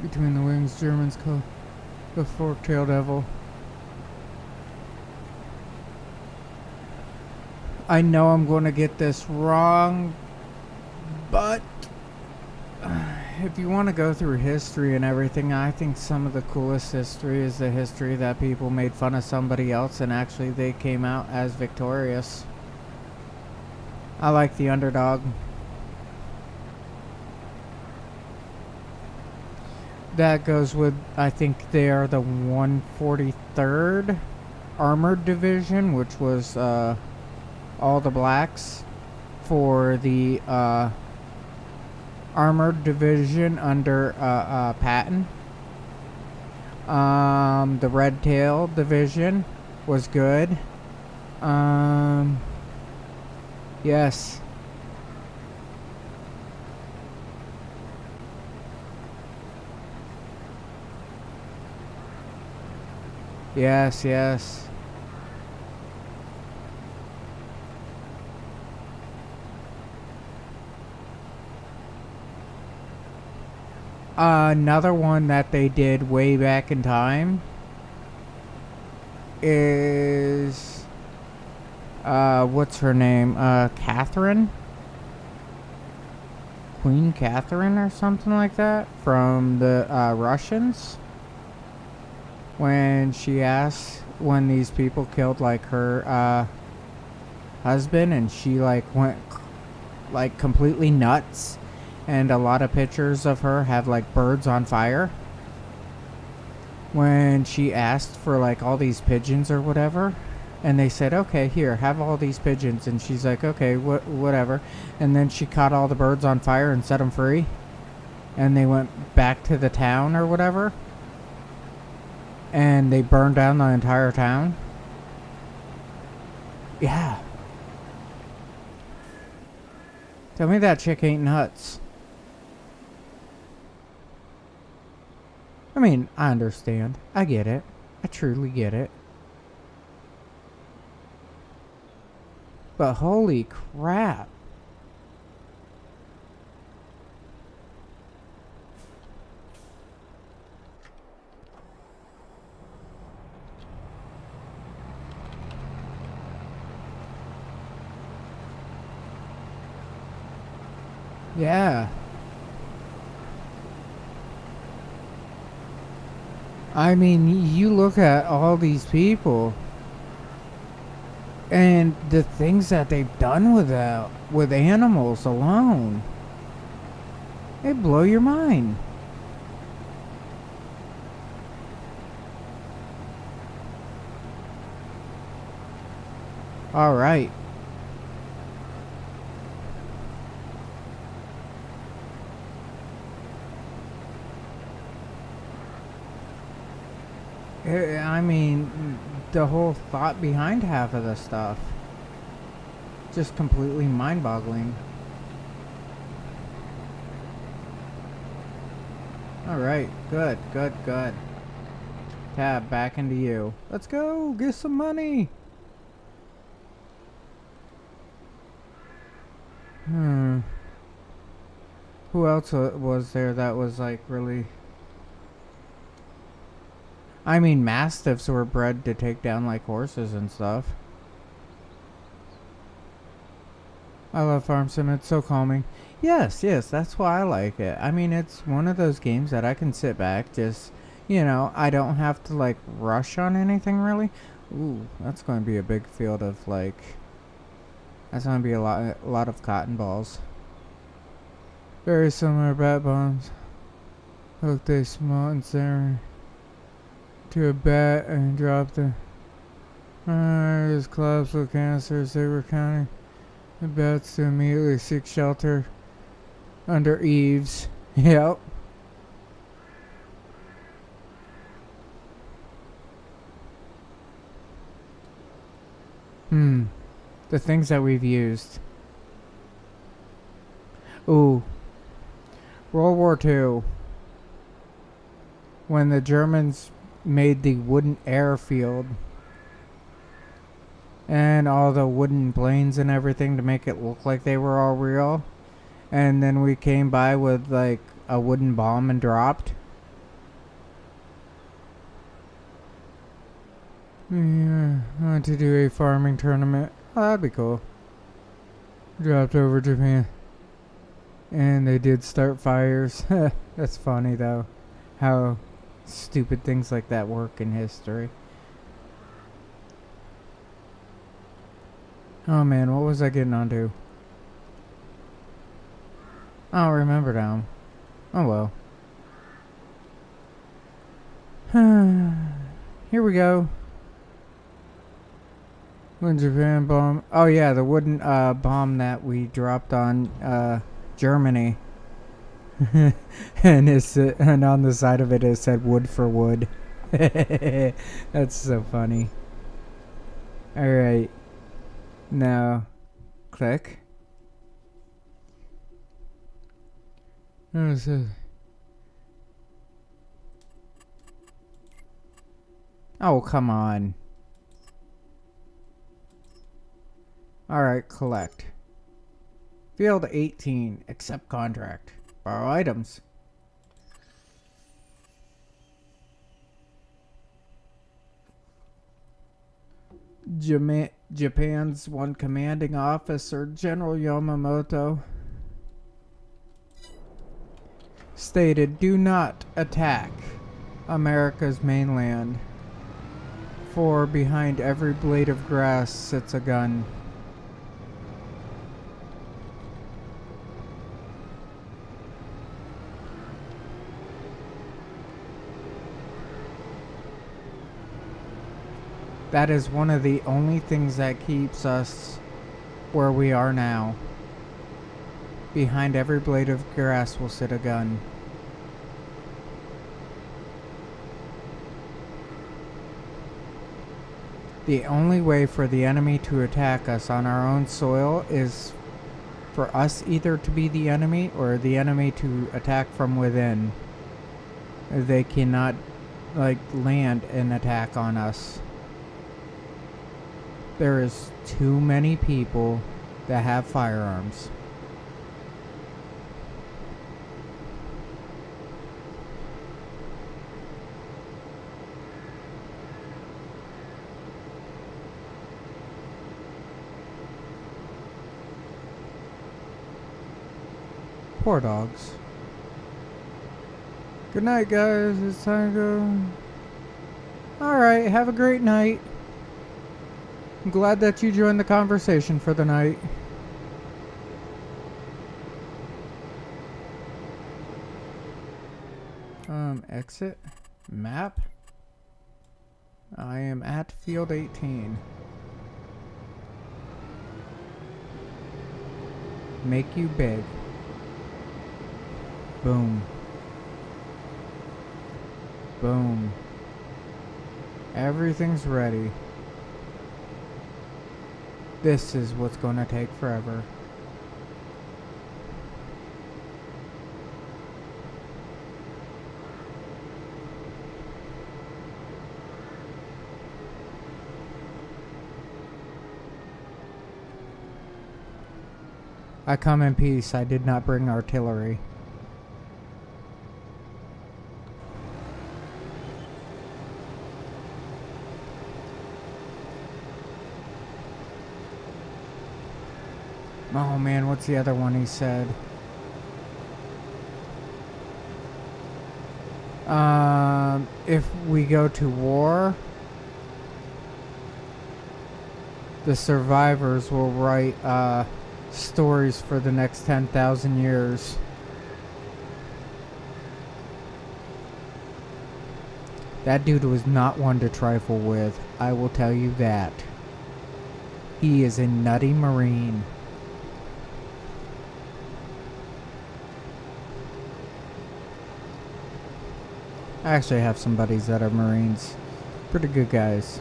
Speaker 1: Between the wings, Germans call the fork-tailed devil. I know I'm going to get this wrong, but if you want to go through history and everything, I think some of the coolest history is the history that people made fun of somebody else and actually they came out as victorious. I like the underdog. That goes with, I think they are the 143rd Armored Division, which was all the blacks for the armored division under Patton. The Red Tail division was good. Yes. Yes, yes. Another one that they did way back in time is what's her name? Catherine? Queen Catherine or something like that from the Russians. When she asked when these people killed like her husband, and she like went like completely nuts, and a lot of pictures of her have like birds on fire. When she asked for like all these pigeons or whatever, and they said, okay, here, have all these pigeons, and she's like, okay, whatever, and then she caught all the birds on fire and set them free, and they went back to the town or whatever, and they burned down the entire town. Yeah. Tell me that chick ain't nuts. I mean, I understand. I get it. I truly get it. But holy crap. Yeah. I mean, you look at all these people and the things that they've done with animals alone. They blow your mind. All right. I mean, the whole thought behind half of the stuff. Just completely mind-boggling. Alright, good, good, good. Tab, back into you. Let's go, get some money! Who else was there that was like really... I mean, mastiffs were bred to take down like horses and stuff. I love Farm Sim, it's so calming. Yes, yes, that's why I like it. I mean, it's one of those games that I can sit back, just, you know, I don't have to like rush on anything really. Ooh, that's going to be a big field of like, that's going to be a lot of cotton balls. Very similar bat bombs. Hook they small and center to a bat and drop the there's collapsible canisters. They were counting the bats to immediately seek shelter under eaves. Yep. The things that we've used. Ooh. World War II. When the Germans made the wooden airfield and all the wooden planes and everything to make it look like they were all real, and then we came by with like a wooden bomb and dropped. Yeah, I want to do a farming tournament. Oh, that'd be cool. Dropped over Japan and they did start fires. That's funny though, how stupid things like that work in history. Oh man, what was I getting onto? I don't remember now. Oh well. Here we go. When Japan bomb. Oh yeah, the wooden bomb that we dropped on Germany. and on the side of it said wood for wood. That's so funny. Alright. Now, click. Oh, come on. Alright, collect. Field 18, accept contract. Borrow items. Japan's one commanding officer, General Yamamoto, stated, "Do not attack America's mainland, for behind every blade of grass sits a gun." That is one of the only things that keeps us where we are now. Behind every blade of grass will sit a gun. The only way for the enemy to attack us on our own soil is for us either to be the enemy or the enemy to attack from within. They cannot, land an attack on us. There is too many people that have firearms. Poor dogs. Good night, guys. It's time to go. Alright, have a great night. I'm glad that you joined the conversation for the night. Exit. Map. I am at field 18. Make you big. Boom. Boom. Everything's ready. This is what's gonna take forever. I come in peace. I did not bring artillery. Oh man, what's the other one he said? If we go to war, the survivors will write stories for the next 10,000 years. That dude was not one to trifle with, I will tell you that. He is a nutty Marine. I actually have some buddies that are Marines. Pretty good guys.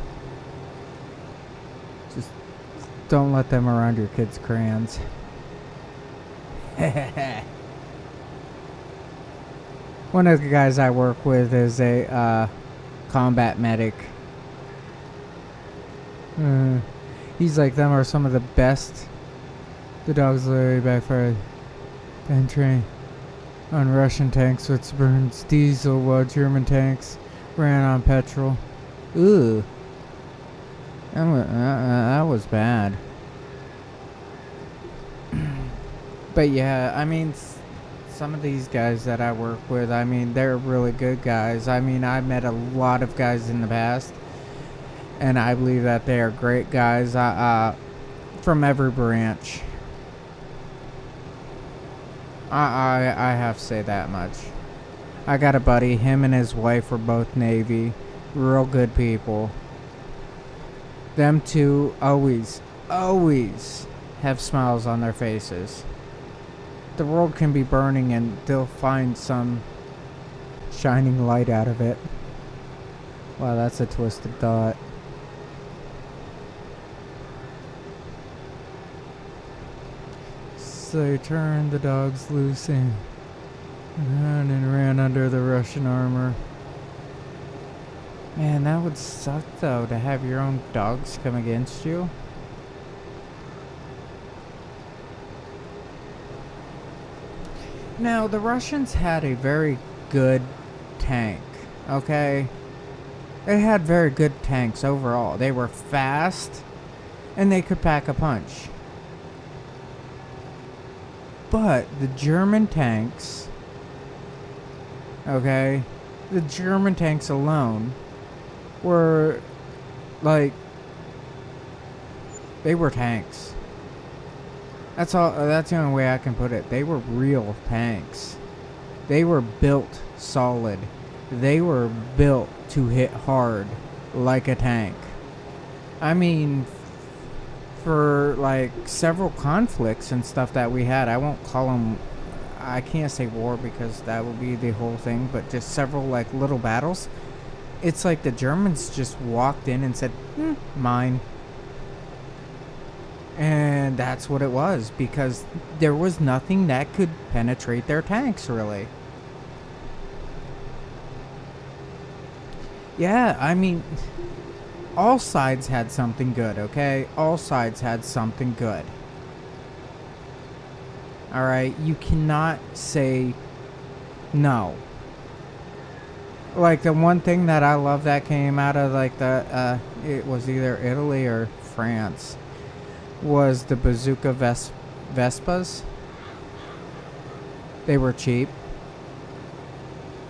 Speaker 1: Just don't let them around your kids' crayons. One of the guys I work with is a combat medic. He's like, them are some of the best. The dogs literally backfired and train on Russian tanks, which burns diesel, while German tanks ran on petrol. Ooh. That was bad. But yeah, I mean, some of these guys that I work with, I mean, they're really good guys. I mean, I met a lot of guys in the past, and I believe that they are great guys from every branch. I have to say that much. I got a buddy, him and his wife were both Navy. Real good people. Them two always have smiles on their faces. The world can be burning and they'll find some shining light out of it. Wow, that's a twisted thought. So they turned the dogs loose and ran under the Russian armor. Man, that would suck though, to have your own dogs come against you. Now, the Russians had a very good tank, okay? They had very good tanks overall. They were fast, and they could pack a punch. But the German tanks, okay? The German tanks alone were, like, they were tanks. That's all. That's the only way I can put it. They were real tanks. They were built solid. They were built to hit hard like a tank. I mean, for like several conflicts and stuff that we had, I won't call them, I can't say war because that would be the whole thing, but just several like little battles. It's like the Germans just walked in and said, mine. And that's what it was, because there was nothing that could penetrate their tanks, really. Yeah, I mean, all sides had something good, okay? All sides had something good. Alright, you cannot say no. Like, the one thing that I love that came out of, like, the, it was either Italy or France, was the bazooka Vespas. They were cheap,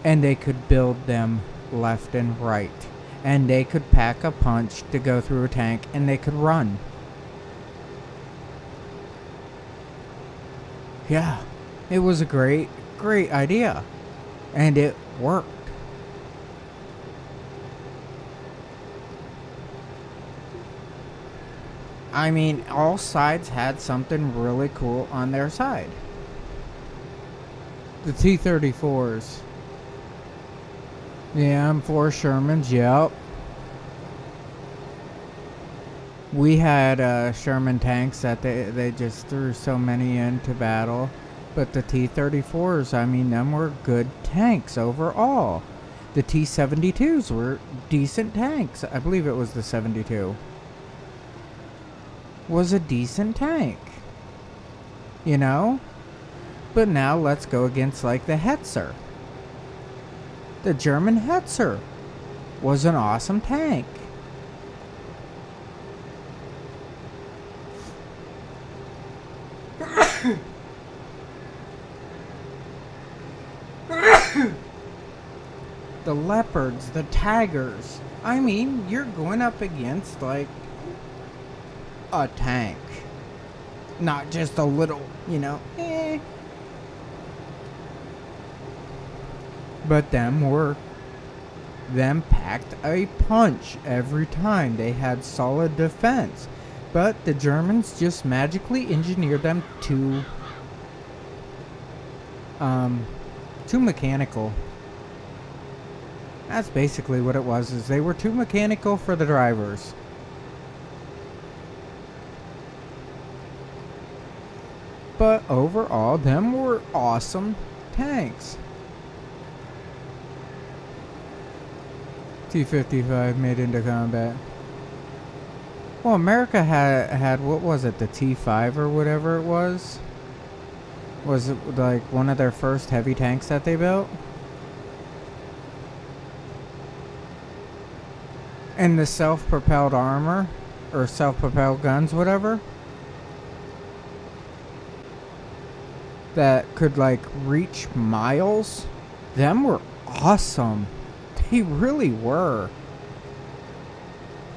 Speaker 1: and they could build them left and right, and they could pack a punch to go through a tank, and they could run. Yeah, it was a great idea, and it worked. I mean, all sides had something really cool on their side. The T-34s. The M4 Shermans, yep. We had Sherman tanks that they just threw so many into battle. But the T-34s, I mean, them were good tanks overall. The T-72s were decent tanks. I believe it was the 72. Was a decent tank, you know? But now let's go against like the Hetzer. The German Hetzer was an awesome tank. The Leopards, the Tigers. I mean, you're going up against like a tank, not just a little, you know, But them packed a punch every time. They had solid defense, but the Germans just magically engineered them too mechanical. That's basically what it was, is they were too mechanical for the drivers. But overall, them were awesome tanks. T-55 made into combat. Well, America had what was it, the T-5 or whatever it was? Was it like one of their first heavy tanks that they built? And the self-propelled armor, or self-propelled guns, whatever, that could like reach miles, them were awesome. They really were.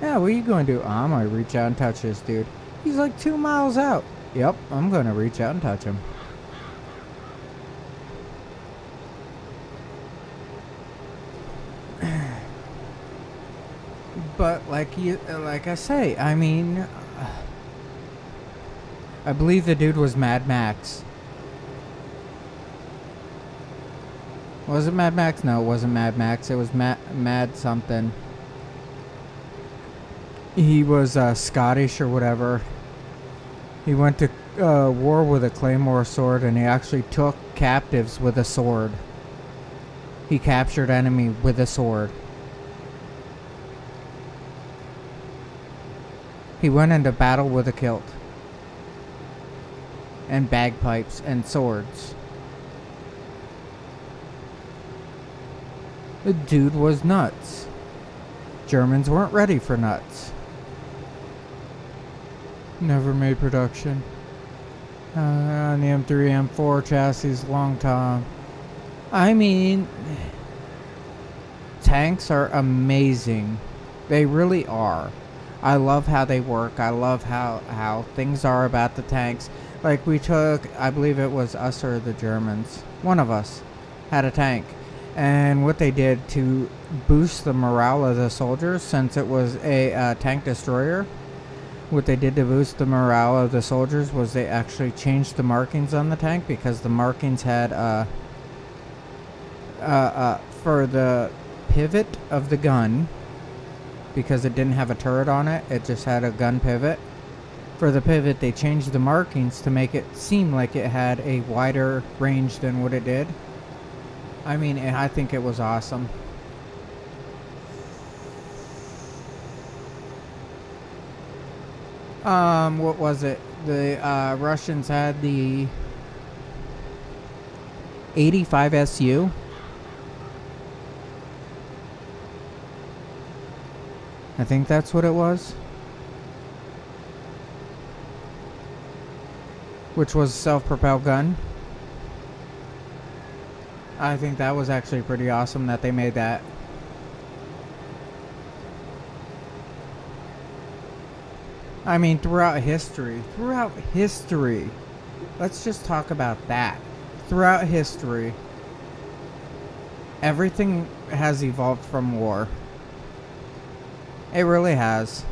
Speaker 1: Yeah, what are you going to do? I'm going to reach out and touch this dude. He's like 2 miles out. Yep, I'm going to reach out and touch him. But like I say, I mean, I believe the dude was Mad Max. Was it Mad Max? No, it wasn't Mad Max. It was Mad something. He was Scottish or whatever. He went to war with a claymore sword, and he actually took captives with a sword. He captured enemy with a sword. He went into battle with a kilt. And bagpipes and swords. The dude was nuts. Germans weren't ready for nuts. Never made production. On the M3, M4 chassis, long time. I mean, tanks are amazing. They really are. I love how they work. I love how things are about the tanks. Like we took, I believe it was us or the Germans. One of us had a tank. And what they did to boost the morale of the soldiers, since it was a tank destroyer, what they did to boost the morale of the soldiers was they actually changed the markings on the tank, because the markings had for the pivot of the gun, because it didn't have a turret on it, it just had a gun pivot. For the pivot, they changed the markings to make it seem like it had a wider range than what it did. I mean, I think it was awesome. What was it? The Russians had the 85 SU. I think that's what it was. Which was a self-propelled gun. I think that was actually pretty awesome that they made that. I mean, throughout history, let's just talk about that. Throughout history, everything has evolved from war. It really has.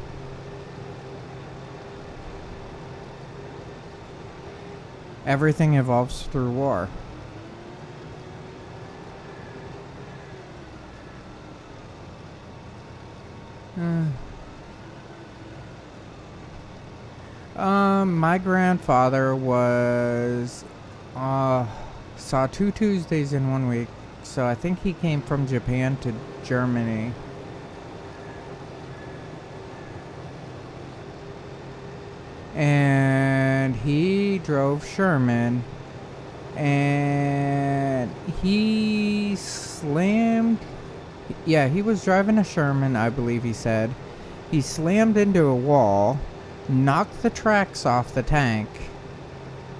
Speaker 1: Everything evolves through war. My grandfather was saw 2 Tuesdays in 1 week, so I think he came from Japan to Germany. And he drove Sherman, and he slammed. Yeah, he was driving a Sherman, I believe he said. He slammed into a wall, knocked the tracks off the tank,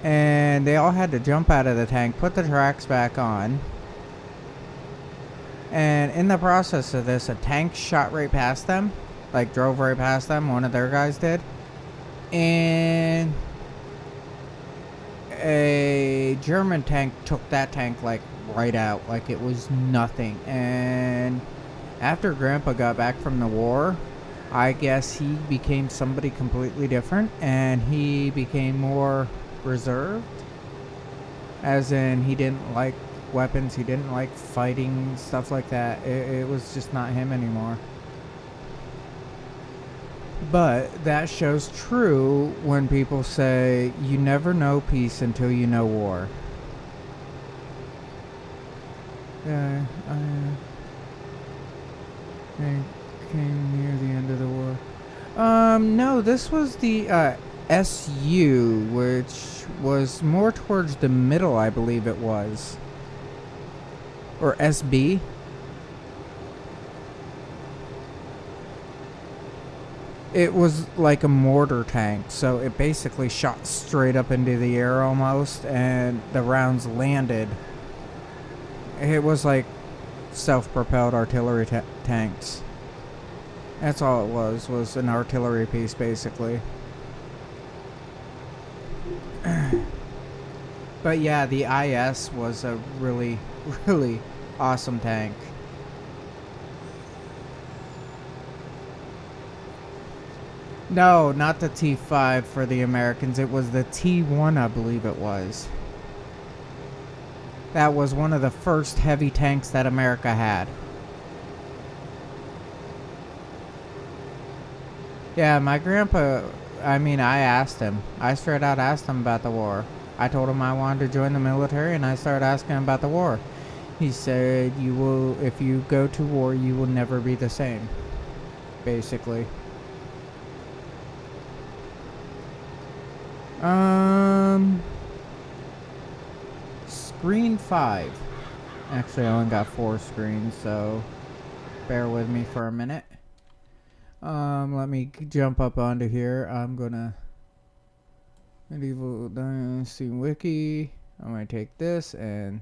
Speaker 1: and they all had to jump out of the tank, put the tracks back on. And in the process of this, a tank shot right past them, like drove right past them, one of their guys did. And a German tank took that tank like right out, like it was nothing. And after Grandpa got back from the war, I guess he became somebody completely different, and he became more reserved, as in he didn't like weapons, he didn't like fighting, stuff like that. It was just not him anymore. But that shows true when people say you never know peace until you know war. Yeah, I came near the end of the war. No, this was the SU, which was more towards the middle, I believe it was. Or SB. It was like a mortar tank, so it basically shot straight up into the air almost, and the rounds landed. It was like self-propelled artillery tanks. That's all it was an artillery piece, basically. But yeah, the IS was a really, really awesome tank. No, not the T5 for the Americans. It was the T1, I believe it was. That was one of the first heavy tanks that America had. Yeah, my grandpa, I asked him. I straight out asked him about the war. I told him I wanted to join the military, and I started asking him about the war. He said, if you go to war, you will never be the same. Basically. Screen 5. Actually, I only got 4 screens, so bear with me for a minute. Let me jump up onto here. I'm gonna Medieval Dynasty Wiki. I'm gonna take this and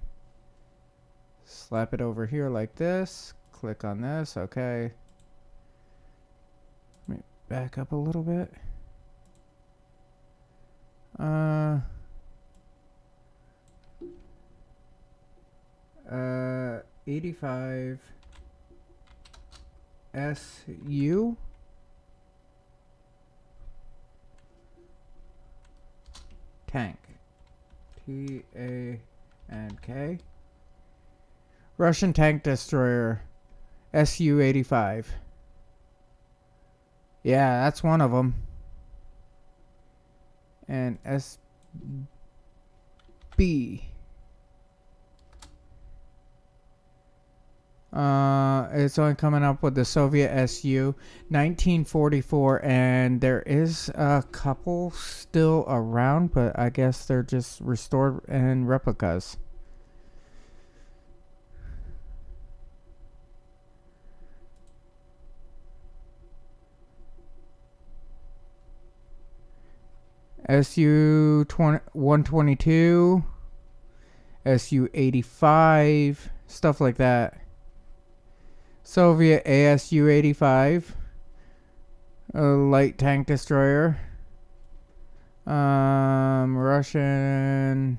Speaker 1: slap it over here like this. Click on this. Okay. Let me back up a little bit. 85 SU tank. TANK. Russian tank destroyer Su-85. Yeah, that's one of them. And SB. It's only coming up with the Soviet Su 1944, and there is a couple still around, but I guess they're just restored and replicas. Su-122, Su-85, stuff like that. Soviet ASU-85, a light tank destroyer. Russian.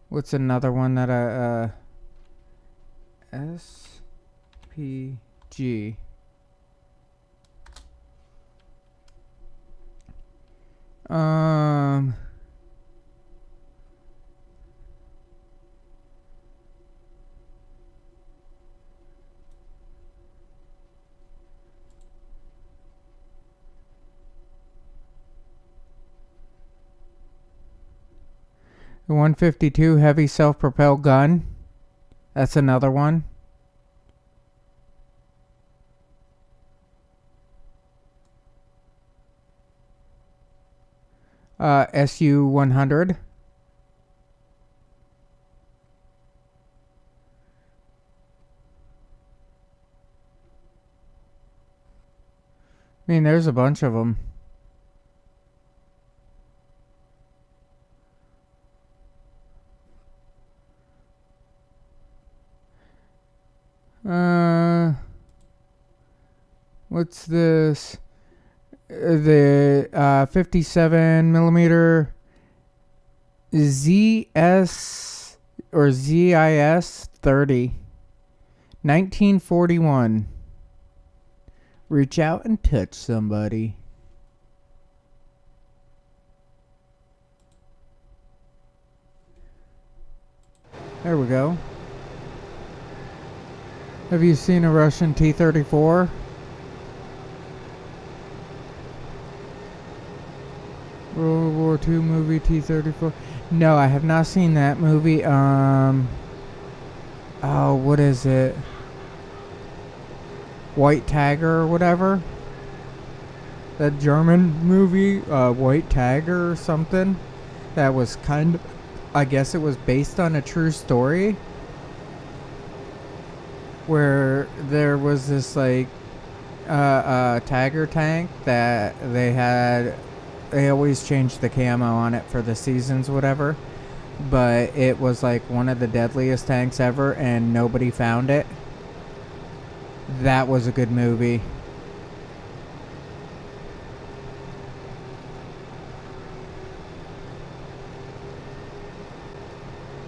Speaker 1: What's another one that SPG. 152 heavy self-propelled gun. That's another one. Su-100. There's a bunch of them. What's this? The 57 millimeter ZS or ZIS 30, 1941. Reach out and touch somebody. There we go. Have you seen a Russian T-34? World War II movie T-34. No, I have not seen that movie. Oh, what is it? White Tiger or whatever. That German movie, White Tiger or something. That was I guess it was based on a true story. Where there was this like Tiger tank that they always changed the camo on it for the seasons, whatever. But it was like one of the deadliest tanks ever, and nobody found it. That was a good movie.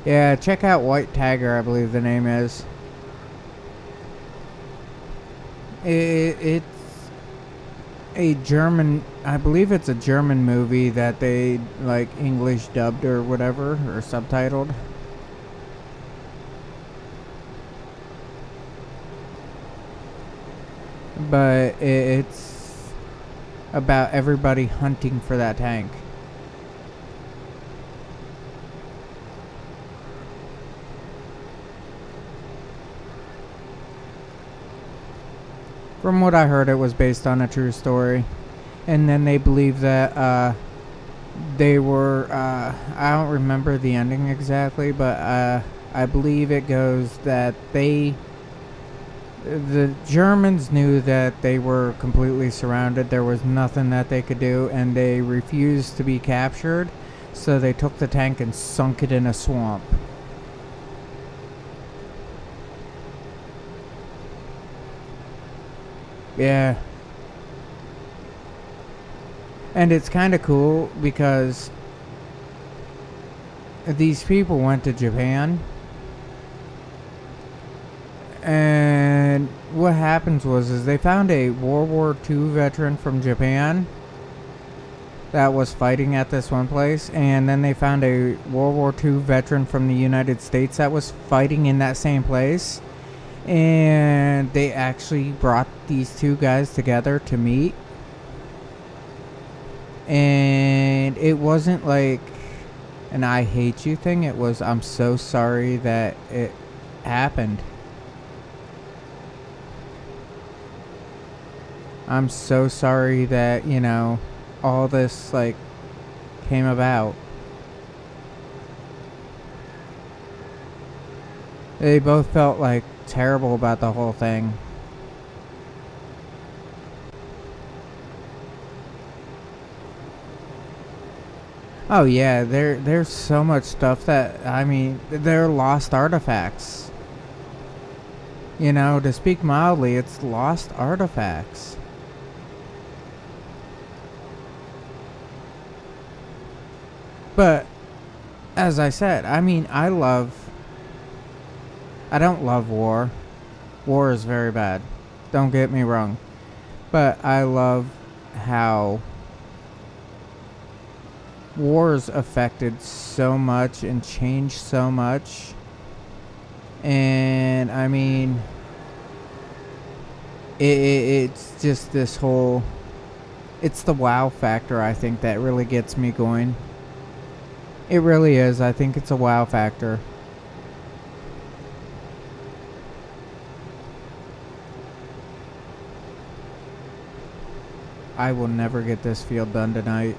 Speaker 1: Yeah, check out White Tiger, I believe the name is. It's a German, I believe it's a German movie that they like English dubbed or whatever, or subtitled. but it's about everybody hunting for that tank. From what I heard, it was based on a true story. And then they believe that they were, I don't remember the ending exactly, but I believe it goes that the Germans knew that they were completely surrounded. There was nothing that they could do, and they refused to be captured. So they took the tank and sunk it in a swamp. Yeah. And it's kind of cool because these people went to Japan. And what happens is they found a World War II veteran from Japan that was fighting at this one place. And then they found a World War II veteran from the United States that was fighting in that same place. And they actually brought these two guys together to meet. And it wasn't like an I hate you thing. It was, I'm so sorry that it happened. I'm so sorry that, you know, all this, like, came about. They both felt, like, terrible about the whole thing. Oh yeah, there's so much stuff that, I mean, they're lost artifacts. You know, to speak mildly, it's lost artifacts. But, as I said, I mean, I don't love war. War is very bad. Don't get me wrong. But I love how wars affected so much and changed so much. And, I mean, it's just this whole... It's the wow factor, I think, that really gets me going. It really is. I think it's a wow factor. I will never get this field done tonight.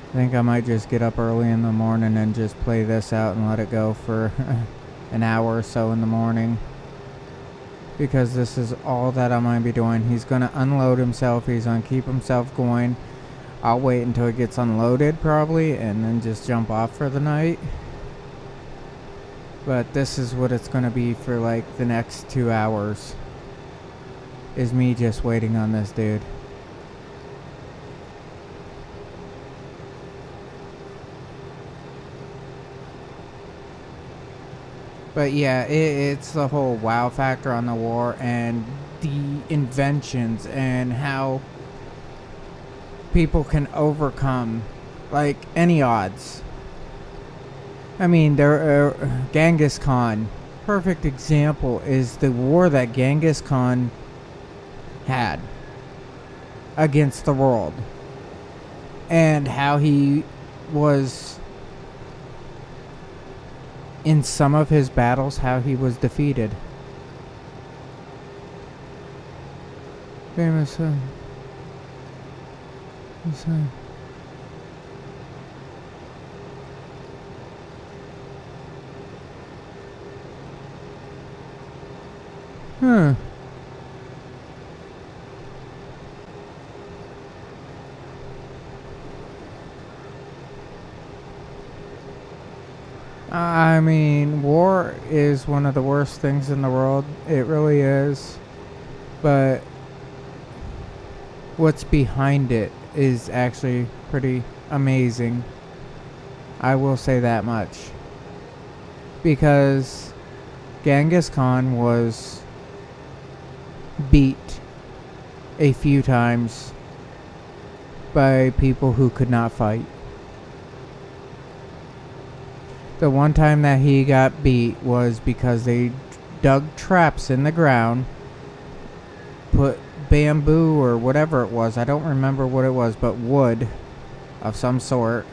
Speaker 1: I think I might just get up early in the morning and just play this out and let it go for an hour or so in the morning. Because this is all that I might be doing. He's going to unload himself. He's going to keep himself going. I'll wait until it gets unloaded probably and then just jump off for the night. But this is what it's going to be for like the next 2 hours. Is me just waiting on this dude. But yeah, it's the whole wow factor on the war and the inventions and how people can overcome like any odds. I mean, Genghis Khan, perfect example, is the war that Genghis Khan had against the world and how he was, in some of his battles, how he was defeated. Famous Huh. I mean, war is one of the worst things in the world. It really is. But what's behind it is actually pretty amazing. I will say that much. Because Genghis Khan was beat a few times by people who could not fight. The one time that he got beat was because they dug traps in the ground, put bamboo or whatever it was. I don't remember what it was, but wood of some sort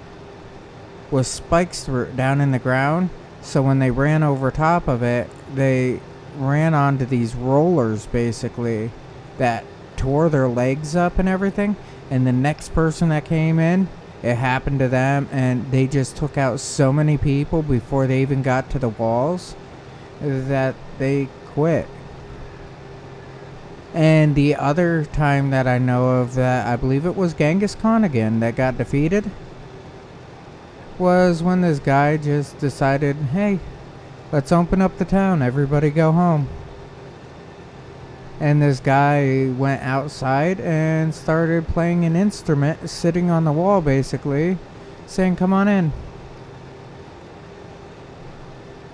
Speaker 1: with spikes down in the ground. So when they ran over top of it, they ran onto these rollers basically that tore their legs up and everything. And the next person that came in, it happened to them, and they just took out so many people before they even got to the walls that they quit. And the other time that I know of that, I believe it was Genghis Khan again that got defeated, was when this guy just decided, hey, let's open up the town, everybody go home. And this guy went outside and started playing an instrument, sitting on the wall basically, saying, come on in.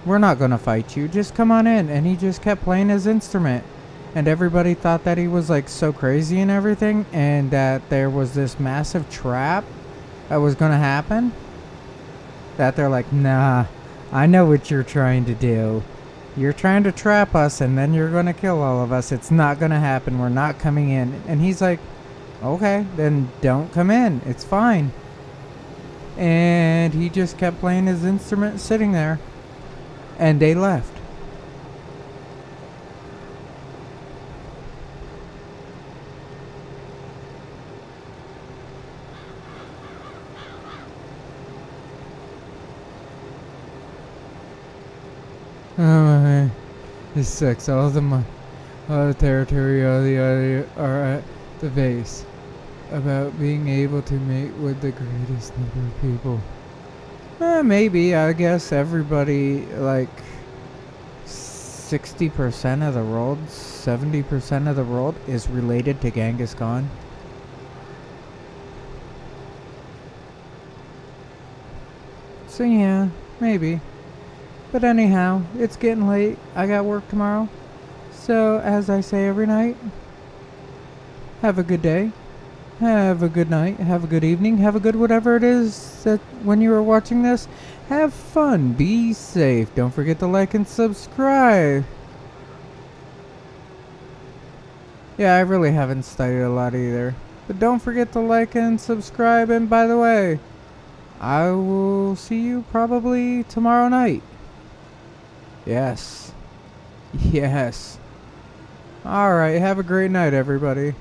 Speaker 1: We're not gonna fight you, just come on in. And he just kept playing his instrument. And everybody thought that he was like so crazy and everything, and that there was this massive trap that was gonna happen. That they're like, nah, I know what you're trying to do. You're trying to trap us and then you're gonna kill all of us. It's not gonna happen. We're not coming in. And he's like, okay, then don't come in. It's fine. And he just kept playing his instrument sitting there. And they left. Oh man, this sucks. All the territory, all the other are at the base. About being able to mate with the greatest number of people. Maybe, I guess everybody, like 60% of the world, 70% of the world is related to Genghis Khan. So yeah, maybe. But anyhow, it's getting late. I got work tomorrow. So, as I say every night, have a good day. Have a good night. Have a good evening. Have a good whatever it is that when you are watching this. Have fun. Be safe. Don't forget to like and subscribe. Yeah, I really haven't studied a lot either. But don't forget to like and subscribe. And by the way, I will see you probably tomorrow night. Yes. Yes. Alright, have a great night, everybody.